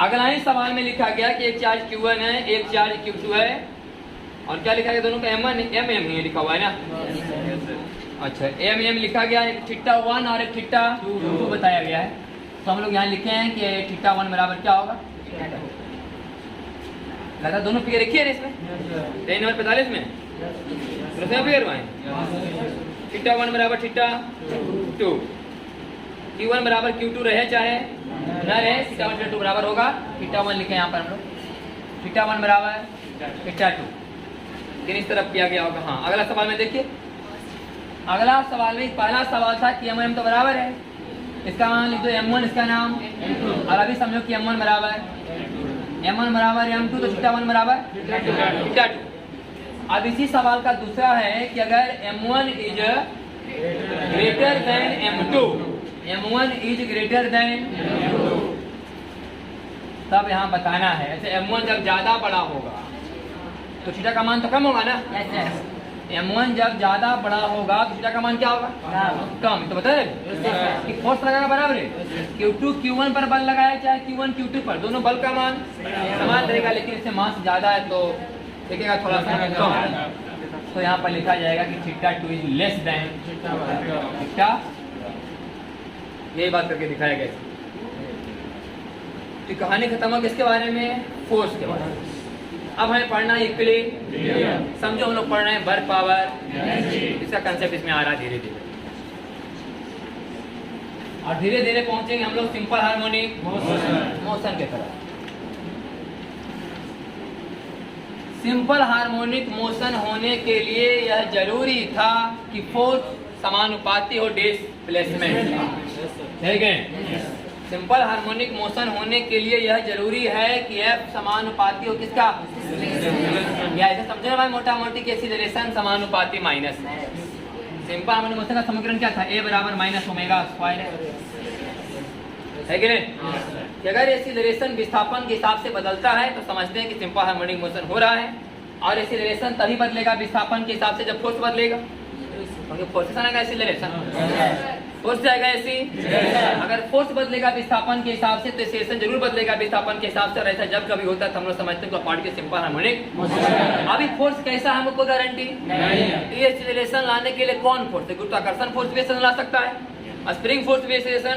अगला ही सवाल में लिखा गया कि एक चार्ज Q1 है एक चार्ज Q2 है और क्या लिखा गया दोनों का M1 MM ये लिखा हुआ है ना अच्छा MM लिखा गया एक थीटा 1 और एक थीटा 2 बताया गया है तो हम लोग यहाँ लिखे हैं कि थीटा 1 बराबर क्या होगा लगा दोनों फिगर रखिए इसमें पेज नंबर 45 में फिगर थीटा 1 बराबर थीटा 2 Q1 बराबर Q2 रहे चाहे न रहे थीटा 1 थीटा 2 बराबर होगा थीटा 1 लिखे यहाँ पर हम लोग थीटा 1 बराबर थीटा 2 लेकिन इस तरफ किया गया होगा। हाँ अगला सवाल में देखिए अगला सवाल में पहला सवाल था कि M1 तो बराबर है इसका मान लिख दो M1 इसका नाम और अभी समझो कि M1 बराबर M2 तो थीटा 1 बराबर थीटा 2। अब इसी सवाल का दूसरा है कि अगर M1 is greater than m2, m1 is greater than तब यहाँ बताना है। ऐसे m1 जब ज्यादा बड़ा होगा तो थीटा का मान तो कम होगा ना। m1 जब ज्यादा बड़ा होगा तो थीटा का मान क्या होगा? कम। तो बताए कि फोर्स लगाना बराबर है, Q2 Q1 पर बल लगाया चाहे Q1 Q2 पर, दोनों बल का मान समान रहेगा, लेकिन इससे मास ज्यादा है तो देखिएगा थोड़ा सा कम। तो यहाँ पर लिखा जाएगा कि theta 2 is less than theta, यही बात करके दिखाया गया। तो कहानी खत्म हो किसके बारे में? फोर्स के बारे में। अब हमें पढ़ना है इक्विलिब्रियम। समझो हम लोग पढ़ रहे हैं वर्क पावर, इसका कंसेप्ट इसमें आ रहा है धीरे धीरे, और धीरे धीरे पहुंचेंगे हम लोग सिंपल हार्मोनिक मोशन के तरफ। सिंपल हार्मोनिक मोशन होने के लिए यह जरूरी था कि फोर्स समानुपाती हो डिस्प्लेसमेंट, ठीक है। सिंपल हार्मोनिक मोशन होने के लिए यह जरूरी है कि F समानुपाती हो किसका? या ऐसे समझो ना भाई, मोटा मोटी की एक्सीलरेशन समानुपाती माइनस। सिंपल हार्मोनिक मोशन का समीकरण क्या था? A बराबर माइनस ओमेगा स्क्वायर है कि नहीं? कि अगर एक्सीलरेशन विस्थापन के हिसाब से बदलता है तो समझते हैं कि सिंपल हार्मोनिक मोशन हो रहा है, और एक्सीलरेशन तभी बदलेगा विस्थापन के हिसाब से जब फोर्स बदलेगा, क्योंकि फोर्स आएगा एक्सीलरेशन, फोर्स जाएगा ऐसी। अगर फोर्स बदलेगा विस्थापन के हिसाब से तो एक्सीलरेशन जरूर बदलेगा विस्थापन के हिसाब से, और ऐसा जब कभी होता है तो हम लोग समझते हैं पार्ट के सिंपल हार्मोनिक। अभी फोर्स कैसा है हमको गारंटी नहीं। ये एक्सीलरेशन लाने के लिए कौन फोर्स है? गुरुत्वाकर्षण फोर्स भी एक्सीलरेशन ला सकता है, स्प्रिंग फोर्स भी एक्सीलरेशन,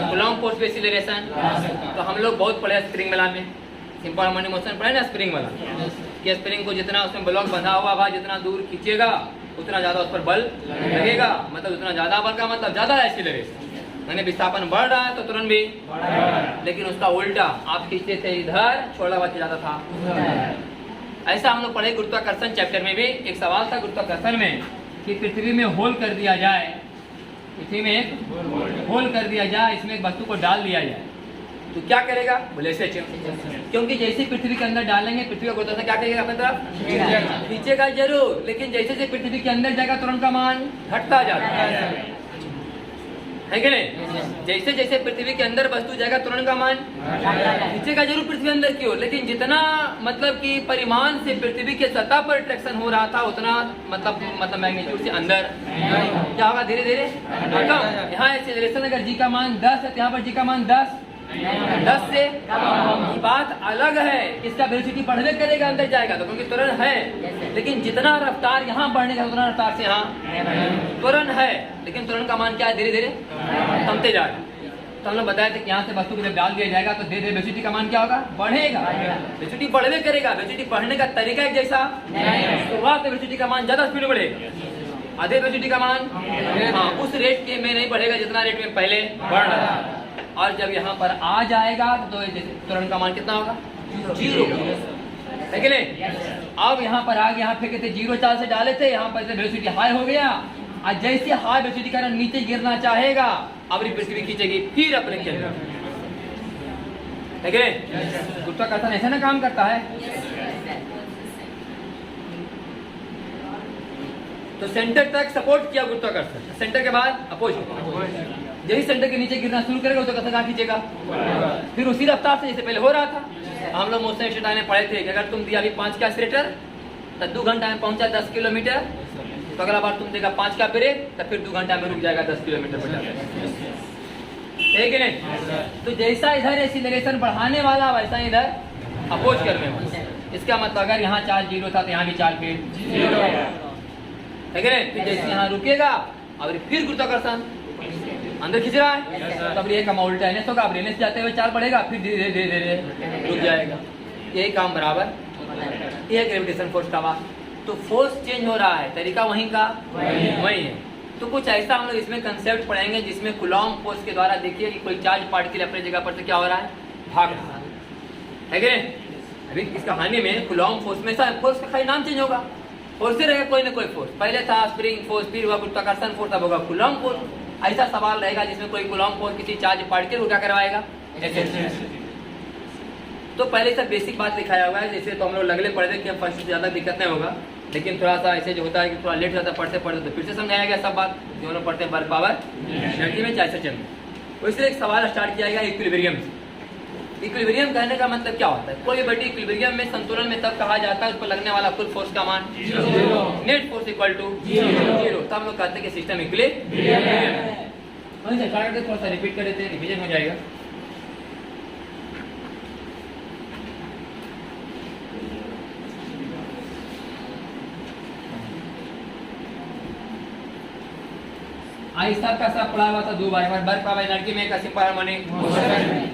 कूलॉम्ब फोर्स भी एक्सीलरेशन। तो हम लोग बहुत पढ़े स्प्रिंग वाला में, सिंपल हार्मोनिक मोशन पढ़े ना स्प्रिंग वाला, कि स्प्रिंग को जितना उसमें ब्लॉक बंधा हुआ भाई जितना दूर खींचेगा उतना ज्यादा उस पर बल लगेगा, मतलब उतना ज्यादा बल का मतलब ज्यादा एक्सीलरेशन, मैंने विस्थापन बढ़ रहा है तो तुरंत भी, लेकिन उसका उल्टा आप खींचते थे इधर, छोड़ा हुआ जाता था। ऐसा हम लोग पढ़े गुरुत्वाकर्षण चैप्टर में भी। एक सवाल था गुरुत्वाकर्षण में कि पृथ्वी में होल कर दिया जाए, पृथ्वी में एक होल कर दिया जाए, इसमें एक वस्तु को डाल दिया जाए तो क्या करेगा? बोले ऐसे, क्योंकि जैसे पृथ्वी के अंदर डालेंगे पृथ्वी का गुरुत्वाकर्षण क्या करेगा अपनी तरफ खींचेगा जरूर, लेकिन जैसे जैसे पृथ्वी के अंदर जाएगा तुरंत का मान घटता जाता है कि नहीं? जैसे जैसे पृथ्वी के अंदर वस्तु जाएगा तुरंत का मान खींचेगा जरूर पृथ्वी अंदर की ओर, लेकिन जितना मतलब कि परिमाण से पृथ्वी के सतह पर ट्रैक्शन हो रहा था उतना मतलब मैग्नीट्यूड से अंदर क्या होगा? धीरे धीरे कम। यहाँ एक्सीलरेशन अगर जी का मान 10 है तो यहाँ पर जी का मान 10 से बात अलग है। इसका वेलोसिटी बढ़ने करेगा अंदर जाएगा तो, क्योंकि त्वरण है, लेकिन जितना रफ्तार यहाँ बढ़ने का उतना रफ्तार से यहाँ त्वरण है, लेकिन त्वरण का मान क्या है? धीरे धीरे थमते जाएगा। तो हम लोग बताए थे कि यहाँ से वस्तु को जब डाल दिया जाएगा तो धीरे धीरे वेलोसिटी का मान क्या होगा? बढ़ेगा। वेलोसिटी बढ़ने करेगा, वेलोसिटी बढ़ने का तरीका एक जैसा, शुरुआत में वेलोसिटी का मान ज्यादा स्पीड बढ़ेगा, आधे वेलोसिटी का मान हाँ उस रेट के में नहीं बढ़ेगा जितना रेट में पहले बढ़ रहा है। और जब यहाँ पर आ जाएगा तो त्वरण का मान कितना होगा? 0 है कि नहीं? अब यहाँ पर आगे यहाँ फेंके थे 0 चाल से डाले थे, यहाँ पर वेलोसिटी हाई हो गया, और जैसे हाई वेलोसिटी का नीचे गिरना चाहेगा अब पृथ्वी खींचेगी फिर अपने केंद्र, है कि नहीं? गुरुत्वाकर्षण ऐसा ना काम करता है। तो सेंटर तक सपोर्ट किया गुरुत्वाकर्षण, सेंटर के बाद अपोज, यही सेंटर के नीचे गिरना शुरू करेगा तो कहाँ खींचेगा? फिर उसी रफ्तार से जैसे पहले हो रहा था। हम लोग मोशन स्टेटाई में पढ़े थे कि अगर तुम दिया अभी 5 का एक्सीलरेटर तो 2 घंटा में पहुंचा 10 किलोमीटर, तो अगला बार तुम देगा 5 का ब्रेक तो फिर 2 घंटा में रुक जाएगा 10 किलोमीटर पर जाकर, है कि नहीं? तो जैसा इधर एक्सीलरेशन बढ़ाने वाला वैसा इधर अपोज करने वाला। इसका मतलब अगर यहाँ चार्ज 0 था तो यहाँ भी चार्ज फिर 0 है कि नहीं? फिर जैसे यहाँ रुकेगा और फिर गुरुत्वाकर्षण अंदर खींच रहा है तब ये कम उल्टा एनएस होगा, अब एनएस जाते हुए चार्ज बढ़ेगा फिर धीरे धीरे रुक जाएगा। यही काम बराबर ये ग्रेविटेशन फोर्स का बात। तो फोर्स चेंज हो रहा है, तरीका वहीं का वही है। तो कुछ ऐसा हम लोग इसमें कंसेप्ट पढ़ेंगे जिसमें कूलॉम्ब फोर्स के द्वारा देखिए कि कोई चार्ज पार्टिकल अपनी जगह पर से क्या हो रहा है? भाग रहा है कि नहीं? अभी इस कहानी में कूलॉम्ब फोर्स में फोर्स का खाली नाम चेंज होगा, फोर्स से रहेगा कोई ना कोई फोर्स। पहले था स्प्रिंग फोर्स, फिर हुआ गुरुत्वाकर्षण फोर्स, अब होगा कूलॉम्ब फोर्स। ऐसा सवाल रहेगा जिसमें कोई कूलॉम्ब फोर्स किसी चार्ज पार्टिकल को क्या करवाएगा? तो पहले सब बेसिक बात दिखाया हुआ है, जैसे तो हम लोग लगले पढ़े थे कि फर्स्ट ज्यादा दिक्कत नहीं होगा। लेकिन थोड़ा सा ऐसे जो होता है कि थोड़ा लेट हो जाता है पढ़ते पढ़ते, तो फिर से समझाया गया सब बात, दोनों पढ़ते हैं वर्क पावर एनर्जी में चाहे सिस्टम में। तो इसलिए एक सवाल स्टार्ट किया गया इक्विलिब्रियम से। इक्विलिब्रियम कहने का मतलब क्या होता है? कोई बड़ी इक्विलिब्रियम में संतुलन में तब कहा जाता है उस पर लगने वाला कुल फोर्स का मान नेट फोर्स इक्वल टू 0, तब लोग कहते हैं कि सिस्टम इक्विलिब्रियम है। थोड़ा सा रिपीट कर देते हैं, रिवीजन हो जाएगा। आई सब का सब पढ़ा हुआ था 2 बार, वर्क पावर एनर्जी में का सिंपल हार्मोनिक मोशन।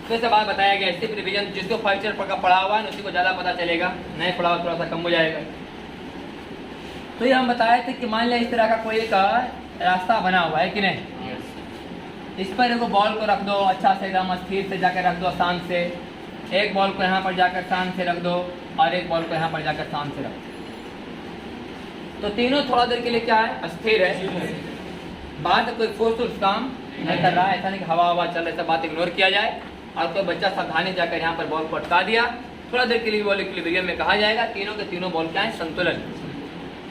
तो से बात बताया गया, सिर्फ रिवीजन जिसको फर्स्ट ईयर का पढ़ा हुआ है उसी को ज़्यादा पता चलेगा, नहीं पढ़ा हुआ थोड़ा सा कम हो जाएगा। तो ये हम बताए थे कि मान लिया इस तरह का कोई एक रास्ता बना हुआ है कि नहीं, इस पर एगो बॉल को रख दो अच्छा से एकदम स्थिर से जाकर रख दो शांत से, एक बॉल को यहाँ पर जाकर शांत से रख दो और एक बॉल को यहाँ पर जाकर शांत से रख दो। तो तीनों थोड़ा देर के लिए क्या है, स्थिर है, बाहर से कोई फोर्स काम नहीं कर रहा है, ऐसा नहीं कि हवा हवा चल रहा है, सब बात इग्नोर किया जाए और कोई बच्चा सावधानी जाकर यहाँ पर बॉल को अटका दिया, थोड़ा देर के लिए बॉल इक्विलिब्रियम में कहा जाएगा। तीनों के तीनों बॉल क्या है, संतुलन।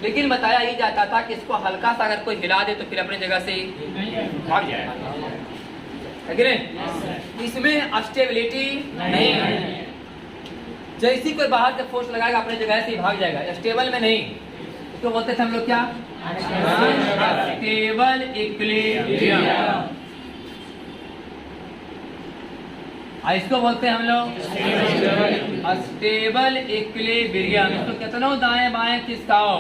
लेकिन बताया ही जाता था कि इसको हल्का सा अगर कोई हिला दे तो फिर अपनी जगह से भाग जाएगा, है कि नहीं? इसमें स्टेबिलिटी नहीं है, जैसी कोई बाहर से फोर्स लगाएगा अपनी जगह से ही भाग जाएगा, स्टेबल में नहीं। इसको बोलते थे हम लोग क्या, स्टेबल इक्विलिब्रियम। इसको बोलते हैं हम लोग स्टेबल इक्विलिब्रियम। इसको कितना दाएं बाएं खिसकाओ,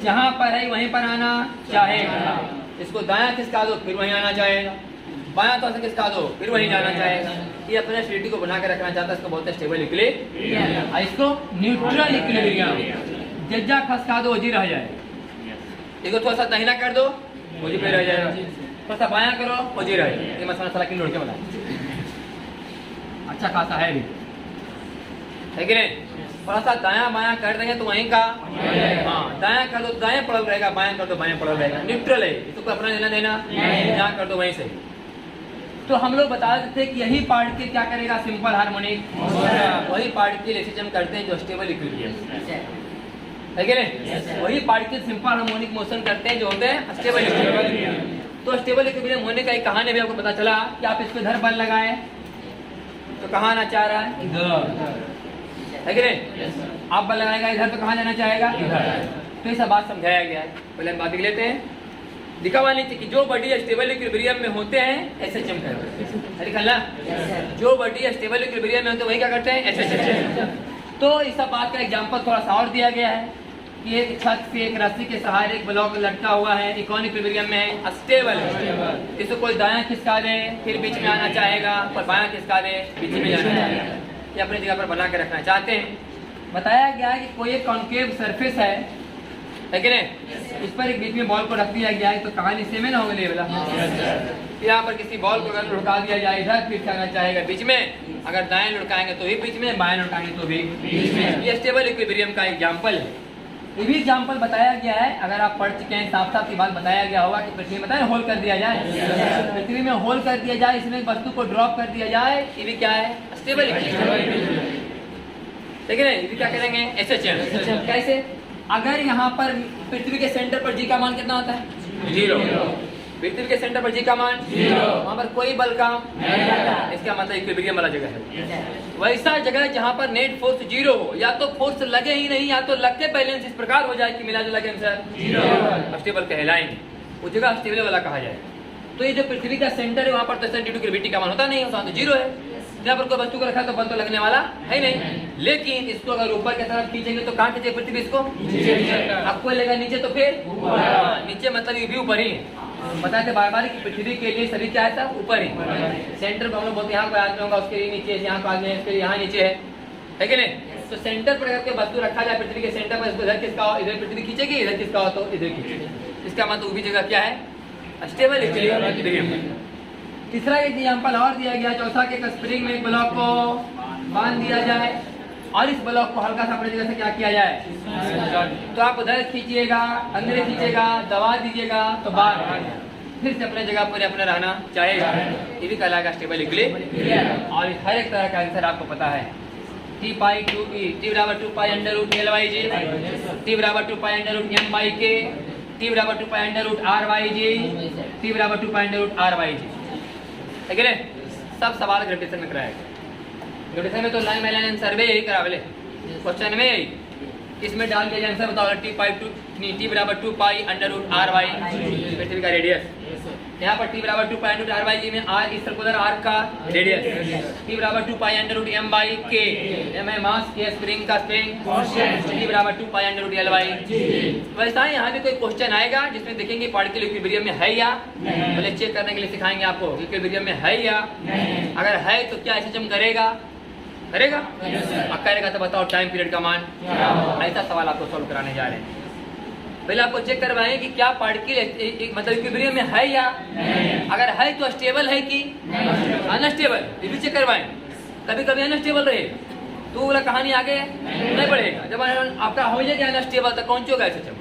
जहां पर है वहीं पर आना चाहेगा, इसको दायां खिसका दो फिर वहीं आना चाहेगा, बायां तो खिसका दो फिर वहीं जाना चाहेगा। ये अपने स्टेबिलिटी को बना के रखना चाहता है, इसको बोलते हैं स्टेबल इक्विलिब्रियम। इसको न्यूट्रल इक्विलिब्रियम, जज्जा खसका दो वही रह जाए, इसको थोड़ा सा दाहिना कर दो वही पे रह जाएगा, थोड़ा सा बायां करो वही रह जाए। ये मसाला साला किन के बना अच्छा खासा है भी, है कि नहीं? थोड़ा सा दायां बायां कर देंगे तो वहीं का, हाँ दायां कर दो दाएं पड़ल रहेगा, बायां कर दो बाएं पड़ल रहेगा, न्यूट्रल है, इसको अपना लेना देना जहाँ कर दो वहीं से। तो हम लोग बता देते कि यही पार्टिकल क्या करेगा, सिंपल हार्मोनिक, वही पार्टिकल एक्सिजम करते हैं जो स्टेबल इक्विलिब्रियम, है कि नहीं? वही पार्टिकल सिंपल हार्मोनिक मोशन करते हैं जो होते हैं स्टेबल इक्विलिब्रियम। तो स्टेबल इक्विलिब्रियम होने का एक कहानी भी आपको पता चला कि आप इसको इधर बल लगाए तो कहाँ आना चाह रहा है, इधर, है कि नहीं? आप बल लगाएगा इधर तो कहाँ जाना चाहेगा, इधर। तो ये सब बात समझाया गया है। पहले हम बात देख लेते हैं। दिखा वाली थी कि जो बॉडी स्टेबल इक्विलिब्रियम में होते हैं एसएचएम करते हैं, जो बॉडी स्टेबल इक्विलिब्रियम में होते हैं वही क्या करते हैं, एसएचएम। तो इस सब बात का एग्जांपल थोड़ा सा और दिया गया है कि एक छत से एक रस्सी के सहारे एक ब्लॉक लटका हुआ है, इकोन इक्विलिब्रियम में है, स्टेबल है। इसको कोई दायां खिसका दे फिर बीच में आना चाहेगा, और बायां खिसका दे बीच में जाना चाहेगा, ये अपनी जगह पर बना के रखना चाहते हैं। बताया गया है कि कोई एक कॉन्केव सरफेस है कि नहीं, इस पर एक बीच में बॉल को रख दिया गया है, तो कहानी सेम है ना होगी लेवला। यहाँ पर किसी बॉल को अगर लुढ़का दिया जाए इधर फिर जाना चाहेगा बीच में, अगर दाएं लुढ़काएंगे तो भी बीच में, बाएं लुढ़काएंगे तो भी बीच में। ये स्टेबल इक्विलिब्रियम का एग्जांपल है। ये भी एग्जांपल बताया गया है, अगर आप पढ़ चुके हैं साफ साफ की बात बताया गया होगा कि पृथ्वी में बताया होल कर दिया जाए, पृथ्वी में होल कर दिया जाए, इसमें वस्तु को ड्रॉप कर दिया जाए, ये भी क्या है, स्टेबल इक्विलिब्रियम। ठीक है, ये भी क्या करेंगे, एसएचएम। कैसे? अगर यहाँ पर पृथ्वी के सेंटर पर जी का मान कितना होता है, 0। पृथ्वी के सेंटर पर जी का मान 0, वहाँ पर कोई बल काम नहीं लगता, इसका मतलब इक्विलिब्रियम वाला जगह है। वैसा जगह जहाँ पर नेट फोर्स 0 हो, या तो फोर्स लगे ही नहीं, या तो लग के बैलेंस इस प्रकार हो जाए कि मिला जुला के आंसर 0, स्टेबल कहलाएंगे, वो जगह स्टेबल वाला कहा जाए। तो ये जो पृथ्वी का सेंटर है वहाँ पर तो ड्यू टू ग्रेविटी का मान होता नहीं, वहाँ तो 0 है। जहाँ पर कोई वस्तु को रखा तो बल तो लगने वाला है नहीं, लेकिन इसको अगर ऊपर की तरफ खींचेंगे तो कहाँ खींचे पृथ्वी, इसको आपको लेगा नीचे तो फिर नीचे, मतलब ये भी ऊपर ही है। बताते बार बार कि पृथ्वी के लिए सभी क्या है, सब ऊपर ही। सेंटर पर हम लोग बोलते हैं यहाँ कोई आदमी होगा उसके लिए नीचे, यहाँ को आदमी है उसके लिए यहाँ नीचे है कि नहीं? तो सेंटर पर अगर कोई वस्तु रखा जाए पृथ्वी के सेंटर पर, इसको इधर खिसका हो, इधर पृथ्वी खींचेगी, इधर खिसका हो तो इधर खींचेगी, इसका मतलब वो भी जगह क्या है, स्टेबल इक्विलिब्रियम। तीसरा एग्जांपल और दिया गया, चौथा के स्प्रिंग में एक ब्लॉक को बांध दिया जाए और इस ब्लॉक को हल्का सा अपनी जगह से क्या किया जाए, तो आप उधर खींचिएगा, अंदर खींचेगा, दबा दीजिएगा तो बाहर फिर से अपने जगह पर अपने रहना चाहेगा, ये भी कहलाएगा स्टेबल इक्विलिब्रियम। और हर एक तरह का आंसर आपको पता है टी पाई टू टी बराबर 2 pi under root L by G, T बराबर 2 pi under root M by K, T बराबर 2 pi under root R by G, T बराबर 2 pi under root R by G. ठीक है, सब सवाल gravitation में कराएगा। ग्रेविटेशन में तो लाइन बाई लाइन सर्वे यही करावले, क्वेश्चन में यही इसमें डाल के आंसर बताओ। टी बराबर 2 pi under root R by पृथ्वी का रेडियस, यहाँ पर टी बराबर 2 pi under root R by G में आर इस सर्कुलर आर्क का रेडियस, टी बराबर 2 pi under root M by K, M है मास, के स्प्रिंग का स्प्रिंग, टी बराबर 2 pi under root L by. वैसा यहाँ भी कोई क्वेश्चन आएगा जिसमें देखेंगे पार्टिकल इक्विलिब्रियम में है या, पहले चेक करने के लिए सिखाएंगे आपको इक्विलिब्रियम में है या, अगर है तो क्या एसएचएम करेगा, करेगा और करेगा तो बताओ टाइम पीरियड का मान। ऐसा सवाल आपको सॉल्व कराने जा रहे हैं। पहले आपको चेक करवाएं कि क्या पार्टिकल मतलब इक्विलिब्रियम में है या, अगर है तो स्टेबल है कि अनस्टेबल, ये भी चेक करवाएं। कभी कभी अनस्टेबल रहे तो वो वाला कहानी आगे नहीं बढ़ेगा। जब आपका हो जाएगा अनस्टेबल तो कौन सी होगा एसएचएम,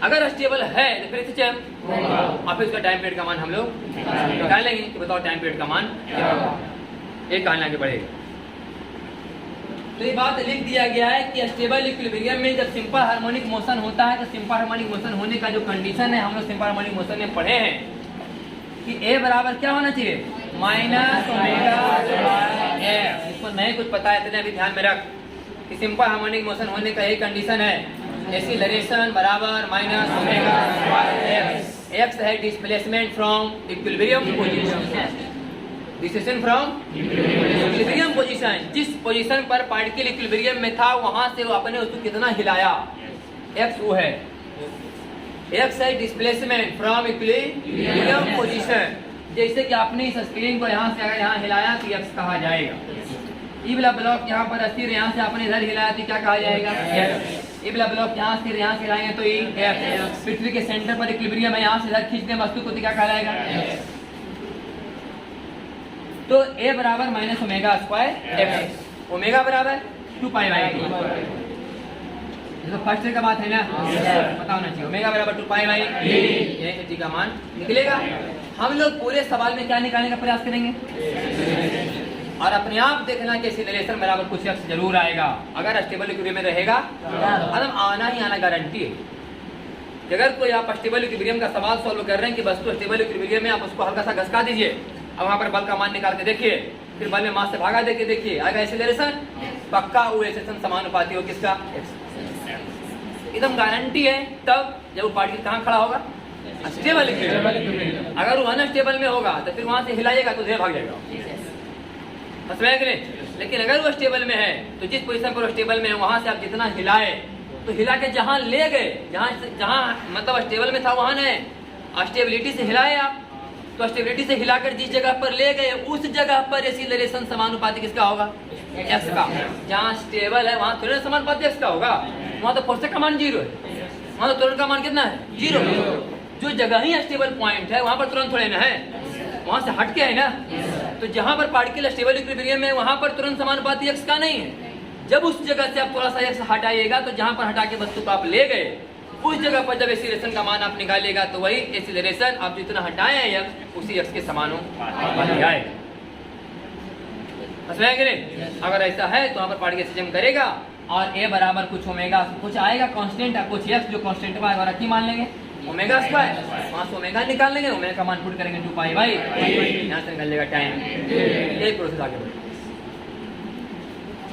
अगर स्टेबल है तो फिर एसएचएम और फिर उसका टाइम पीरियड का मान हम लोग निकाल लेंगे कि बताओ टाइम पीरियड का मान क्या होगा, एक कहानी आगे बढ़ेगा। तो ये बात लिख दिया गया है कि स्टेबल इक्विलिब्रियम में जब सिंपल हार्मोनिक मोशन होता है तो सिंपल हार्मोनिक मोशन होने का जो कंडीशन है हम लोग सिंपल हार्मोनिक मोशन में पढ़े हैं कि ए बराबर क्या होना चाहिए, माइनस ओमेगा एफ। इसको नहीं कुछ पता है इतने अभी ध्यान में रख कि सिंपल हार्मोनिक मोशन होने का यही कंडीशन है, एक्सीलरेशन बराबर माइनस ओमेगा एफ। एक्स है displacement from equilibrium position, displacement from equilibrium position, जिस पोजीशन पर पार्टिकल इक्विलिब्रियम में था वहां से वो अपने उसको कितना हिलाया, एक्स वो है, एक्स है डिस्प्लेसमेंट फ्रॉम इक्विलिब्रियम पोजीशन। जैसे कि आपने इस स्क्रीन को यहाँ से अगर यहाँ हिलाया तो एक्स कहा जाएगा, ई वाला ब्लॉक यहाँ पर स्थिर, यहाँ से आपने इधर हिलाया तो क्या कहा जाएगा, एक्स। ई वाला ब्लॉक यहाँ स्थिर, यहाँ से हिलाएंगे तो ई एक्स। पृथ्वी के सेंटर पर इक्विलिब्रियम है, यहाँ से इधर खींचते हैं वस्तु को तो क्या कहा जाएगा, एक्स। तो ए बराबर minus omega square x, omega बराबर 2 पाई बाई 2। तो फर्स्ट का बात है ना, पता होना चाहिए। ओमेगा बराबर 2 पाई बाई यही जी का मान निकलेगा। हम लोग पूरे सवाल में क्या निकालने का प्रयास करेंगे और अपने आप देखना कि एक्सीलरेशन बराबर कुछ एक्स जरूर आएगा। अगर स्टेबल इक्विलिब्रियम में रहेगा मतलब आना ही आना गारंटी है। अगर कोई आप स्टेबल इक्विलिब्रियम का सवाल सॉल्व कर रहे हैं कि वस्तु स्टेबल इक्विलिब्रियम में, आप उसको हल्का सा घसका दीजिए, अब वहां पर बल का मान निकाल के देखिए, फिर बल में मास से भागा देके देखिए, आएगा एक्सीलरेशन, पक्का वो एक्सीलरेशन समानुपाती हो किसका, एकदम गारंटी है। तब जब वो पार्टिकल कहाँ खड़ा होगा, स्टेबल इक्विलिब्रियम। अगर वो अनस्टेबल में होगा तो फिर वहां से हिलाइएगा तो भाग जाएगा, समझ में आया? लेकिन अगर वो स्टेबल में है तो जिस पोजीशन पर स्टेबल में है वहां से आप जितना हिलाए तो हिला के जहां ले गए, जहां मतलब स्टेबल में था वहां नहीं, स्टेबिलिटी से हिलाए आप, तो स्टेबिलिटी से हिलाकर जिस जगह पर ले गए उस जगह पर एक्सीलरेशन समानुपाती किसका होगा, एक्स का। जहाँ स्टेबल है वहाँ त्वरण समानुपाती एक्स का होगा, वहाँ तो फोर्स का मान 0 है, वहाँ तो त्वरण का मान कितना है, 0। जो जगह ही स्टेबल पॉइंट है वहाँ पर तुरंत थोड़े ना है, वहाँ से हट के है ना। तो जहाँ पर पार्टिकल स्टेबल इक्विलिब्रियम में वहाँ पर तुरंत समानुपाती एक्स का नहीं है। जब उस जगह से आप थोड़ा सा एक्स हटाइएगा तो जहाँ पर हटा के वस्तु को आप ले गए उस जगह पर जब एक्सीलरेशन का मान आप निकालिएगा तो वही एक्सीलरेशन आप जितना हटाए हैं एक्स उसी एक्स के समानुपाती आएगा, समझ गए? अगर ऐसा है तो वहाँ पर पार्टिकल एक्सीलरेशन करेगा और ए बराबर कुछ ओमेगा कुछ आएगा कांस्टेंट, कुछ एक्स जो कांस्टेंट आएगा और मान लेंगे ओमेगा स्क्वायर, वहाँ से ओमेगा निकाल लेंगे, ओमेगा का मान पुट करेंगे 2 पाई बाई, यहाँ से निकल लेगा टाइम। यही प्रोसेस आगे बढ़ेगा।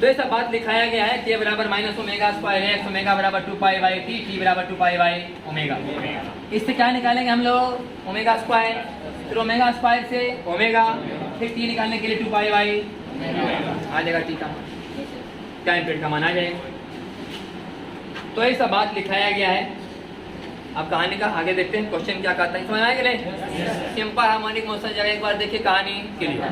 तो ऐसा बात लिखाया गया है के बराबर minus omega square x, omega बराबर 2 पाई बाई टी, टी बराबर 2 पाई बाई ओमेगा। इससे क्या निकालेंगे हम लोग, ओमेगा स्क्वायर, फिर ओमेगा स्क्वायर से ओमेगा, फिर टी निकालने के लिए 2 पाई बाई आ जाएगा, टी का टाइम पीरियड का मान आ जाएगा। तो ऐसा बात लिखाया गया है। अब कहानी का आगे देखते हैं, क्वेश्चन क्या कहता है, समझ आएगा नहीं? सिंपल हार्मोनिक मोशन जगह एक बार देखिए कहानी के लिए,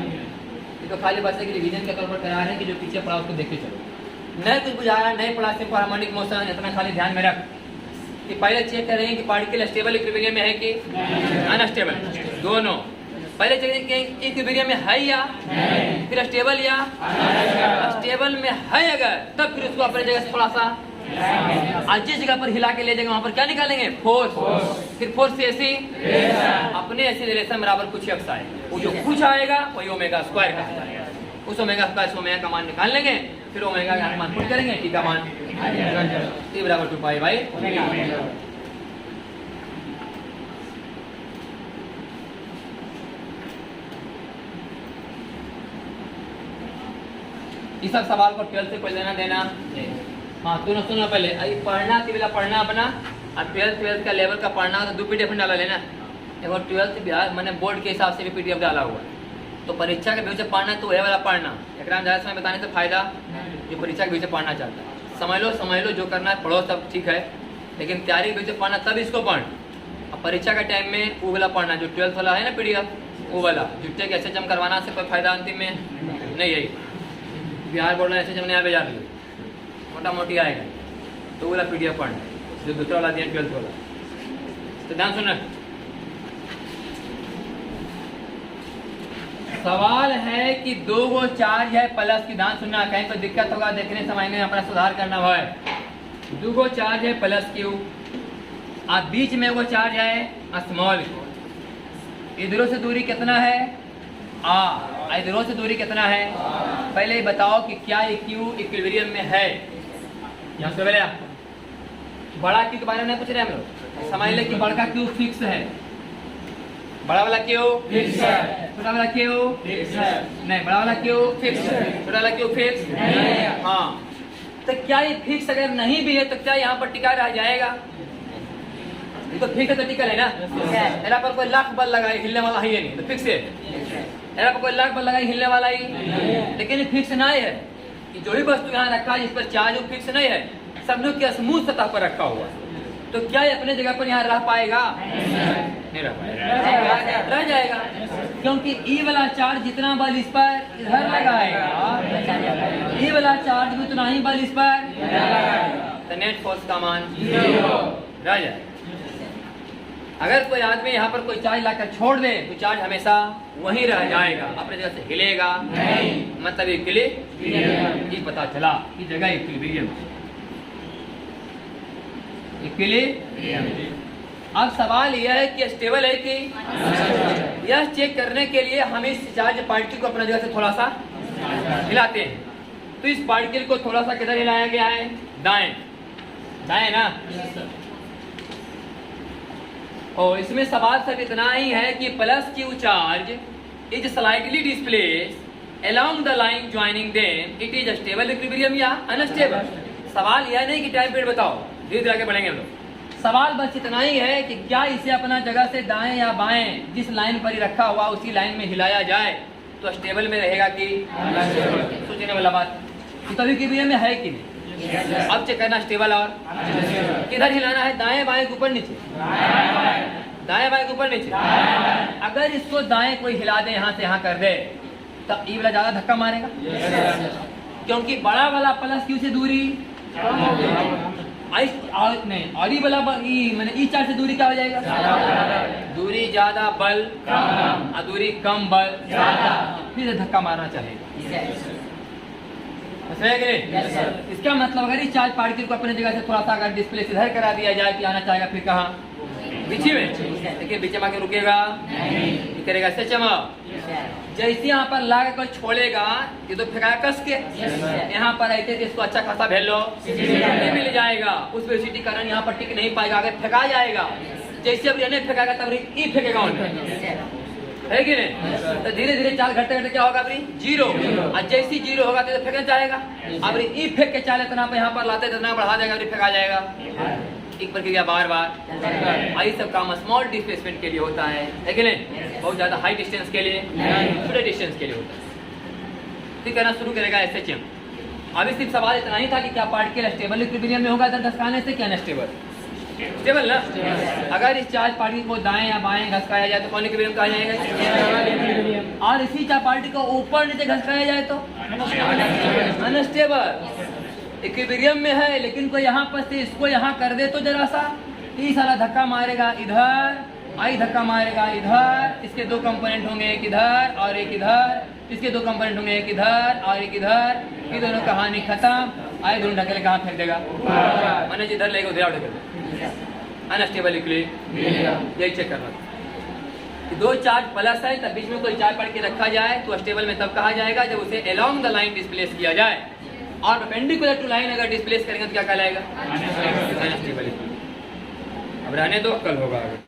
तो खाली बस के रिवीजन के तौर पर करा रहे हैं कि जो पीछे पढ़ा उसको देखते चलो, नहीं कुछ बुझा रहा नहीं पढ़ा सिंपल हार्मोनिक मोशन, इतना खाली ध्यान में रख कि पहले चेक करेंगे कि पार्टिकल स्टेबल इक्विलिब्रियम में है कि अनस्टेबल, दोनों। पहले चेक करेंगे इक्विलिब्रियम में है या फिर स्टेबल या स्टेबल में है, अगर तब फिर उसको अपनी जगह से थोड़ा सा आज जिस जगह पर हिला के ले जाएंगे वहां पर क्या निकालेंगे, फोर्स, फिर फोर्स से ऐसी अपने एक्सीलरेशन बराबर कुछ एक्स आए, वो जो कुछ आएगा वही ओमेगा स्क्वायर का, उस ओमेगा स्क्वायर से ओमेगा का मान निकाल लेंगे, फिर ओमेगा का मान पुट करेंगे, टी का मान टी बराबर 2 पाई बाई इस सब सवाल को 12 से कोई लेना देना हाँ तू सुनो पहले अभी पढ़ना बेला पढ़ना अपना और 12th का लेवल का पढ़ना तो 2 PDF डाला लेना। एक और 12th बिहार मैंने बोर्ड के हिसाब से भी PDF डाला हुआ तो परीक्षा के बीच में पढ़ना तो वह वाला पढ़ना एक ज़्यादा समय बताने से फायदा जो परीक्षा के बीच में पढ़ना चाहता है समझ लो जो करना है पढ़ो सब ठीक है, लेकिन तैयारी के बीच में पढ़ना तब इसको पढ़। अब परीक्षा के टाइम में वो वाला पढ़ना जो 12th वाला है ना PDF वो वाला जुट्टे के SHM करवाना से कोई फायदा अंतिम में नहीं है। बिहार बोर्ड में SHM नहीं भेजा दी मोटा मोटी आएगा तो वाला PDF पढ़ना जो दूसरा वाला दिया 12th वाला। तो ध्यान सुनना सवाल है कि 2 गो चार्ज है प्लस की, ध्यान सुनना कहीं तो दिक्कत होगा देखने समझने में अपना सुधार करना है। 2 गो चार्ज है प्लस क्यू और बीच में वो चार्ज है स्मॉल क्यू, इधरों से दूरी कितना है आ, इधरों से दूरी कितना है पहले बताओ कि क्या ये क्यू इक्विलिब्रियम में है। यहाँ से पहले बड़ा क्यू के बारे में पूछ रहे हैं हम लोग, समझ ले कि बड़ा क्यू फिक्स है, बड़ा वाला क्यू फिक्स है, छोटा वाला क्यू फिक्स है नहीं, बड़ा वाला क्यू फिक्स है, छोटा वाला क्यू फिक्स नहीं। हाँ तो क्या ये फिक्स अगर नहीं भी है तो क्या यहाँ पर टिका रह जाएगा? ये तो फिक्स है तो टिकल है ना। यहाँ पर कोई लाख बल लगाए हिलने वाला ही नहीं तो फिक्स है, यहाँ पर कोई लाख बल लगाए हिलने वाला ही लेकिन फिक्स नहीं है कि जो भी वस्तु यहाँ रखा है जिस पर चार्ज वो फिक्स नहीं है, सब लोग क्या स्मूथ सतह पर रखा हुआ तो क्या ये अपने जगह पर यहाँ रह पाएगा? नहीं रह पाएगा, रह जाएगा क्योंकि ई वाला चार्ज जितना बल इस पर इधर लगाएगा ई वाला चार्ज भी उतना ही बल इस पर तो नेट फोर्स का मान रह जाएगा। अगर कोई आदमी यहाँ पर कोई चार्ज लाकर छोड़ दे तो चार्ज हमेशा वहीं रह जाएगा, अपने जगह से हिलेगा नहीं, मतलब इक्विलिब्रियम ये पता चला कि जगह इक्विलिब्रियम। अब सवाल यह है कि स्टेबल है कि यह चेक करने के लिए हम इस चार्ज पार्टिकल को अपना जगह से थोड़ा सा हिलाते हैं। तो इस पार्टिकल को थोड़ा सा किधर हिलाया गया है? दाएं, दाएं ना। और इसमें सवाल सिर्फ इतना ही है कि plus Q charge is slightly displace along the line joining them, it is stable equilibrium या अनस्टेबल। सवाल यह नहीं कि टाइम पीरियड बताओ, धीरे धीरे आगे बढ़ेंगे हम लोग। सवाल बस इतना ही है कि क्या इसे अपना जगह से दाएं या बाएं जिस लाइन पर ही रखा हुआ उसी लाइन में हिलाया जाए तो स्टेबल में रहेगा कि सोचने वाला बात तो तभी इक्विलिब्रियम में है कि नहीं। अब चेक करना स्टेबल और किधर हिलाना है, दाएं बाएं ऊपर नीचे, दाएं बाएं ऊपर नीचे। अगर इसको दाएं कोई हिला दे यहाँ से यहाँ कर दे तो ई वाला ज्यादा धक्का मारेगा क्योंकि बड़ा वाला प्लस क्यू से दूरी नहीं और ई वाला मैंने ई चार्ज से दूरी क्या हो जाएगा? दूरी ज्यादा बल और दूरी कम बल, फिर धक्का मारना चाहिए। इसका मतलब अगर इस चार्ज पार्टिकल को अपने जगह से थोड़ा सा अगर डिस्प्ले इधर करा दिया जाए तो आना चाहेगा फिर कहाँ? बीच में। देखिए बीच में आके रुकेगा, करेगा ऐसे चमा। जैसे यहाँ पर ला कोई छोड़ेगा ये तो फेंकाया कस के, यहाँ पर ऐसे इसको अच्छा खासा भेज लो मिल जाएगा, उस वेलोसिटी कारण यहाँ पर टिक नहीं पाएगा, अगर फेंका जाएगा जैसे अब रहने फेंकाएगा तब ई फेंकेगा उनमें, है कि नहीं? तो धीरे धीरे चाल घटते घटते क्या होगा? अभी जीरो, और जैसी जीरो होगा तो फेंकना चाहेगा, अब ई फेंक के चाल इतना पे यहाँ पर लाते इतना बढ़ा देगा, अभी फेंका जाएगा। एक प्रक्रिया बार बार आई सब काम स्मॉल डिस्प्लेसमेंट के लिए होता है कि नहीं? बहुत ज्यादा हाई डिस्टेंस के लिए, छोटे डिस्टेंस के लिए होता है। फिर करना शुरू करेगा SHM। अभी सिर्फ सवाल इतना ही था कि क्या पार्टिकल स्टेबल इक्विलिब्रियम में होगा इधर घसकाने से, क्या अनस्टेबल? स्टेबल ना। अगर इस चार्ज पार्टिकल को दाएं या बाएं घसकाया जाए तो कौन इक्विलिब्रियम कहा जाएगा? और इसी चार्ज पार्टिकल को ऊपर नीचे घसकाया जाए तो अनस्टेबल। इक्विलिब्रियम में है लेकिन कोई यहाँ पर से इसको यहाँ कर दे तो जरा सा ये सारा धक्का मारेगा इधर, आई धक्का मारेगा इधर, इसके दो कंपोनेंट होंगे एक इधर और एक इधर, इसके दो कंपोनेंट होंगे एक इधर और एक इधर, ये दोनों कहानी खत्म। आए दोनों ढकेले कहाँ फेंक देगा? मैंने जिधर लेगा उधर ढकेल। अनस्टेबल इक्विलिब्रियम यही चेक करना। दो चार्ज प्लस है तब बीच में कोई चार्ज पढ़ के रखा जाए तो स्टेबल में तब कहा जाएगा जब उसे अलोंग द लाइन डिस्प्लेस किया जाए। और परपेंडिकुलर टू लाइन अगर डिस्प्लेस करेंगे तो क्या कहलाएगा? अनस्टेबल। अब रहने दो, कल होगा आगे।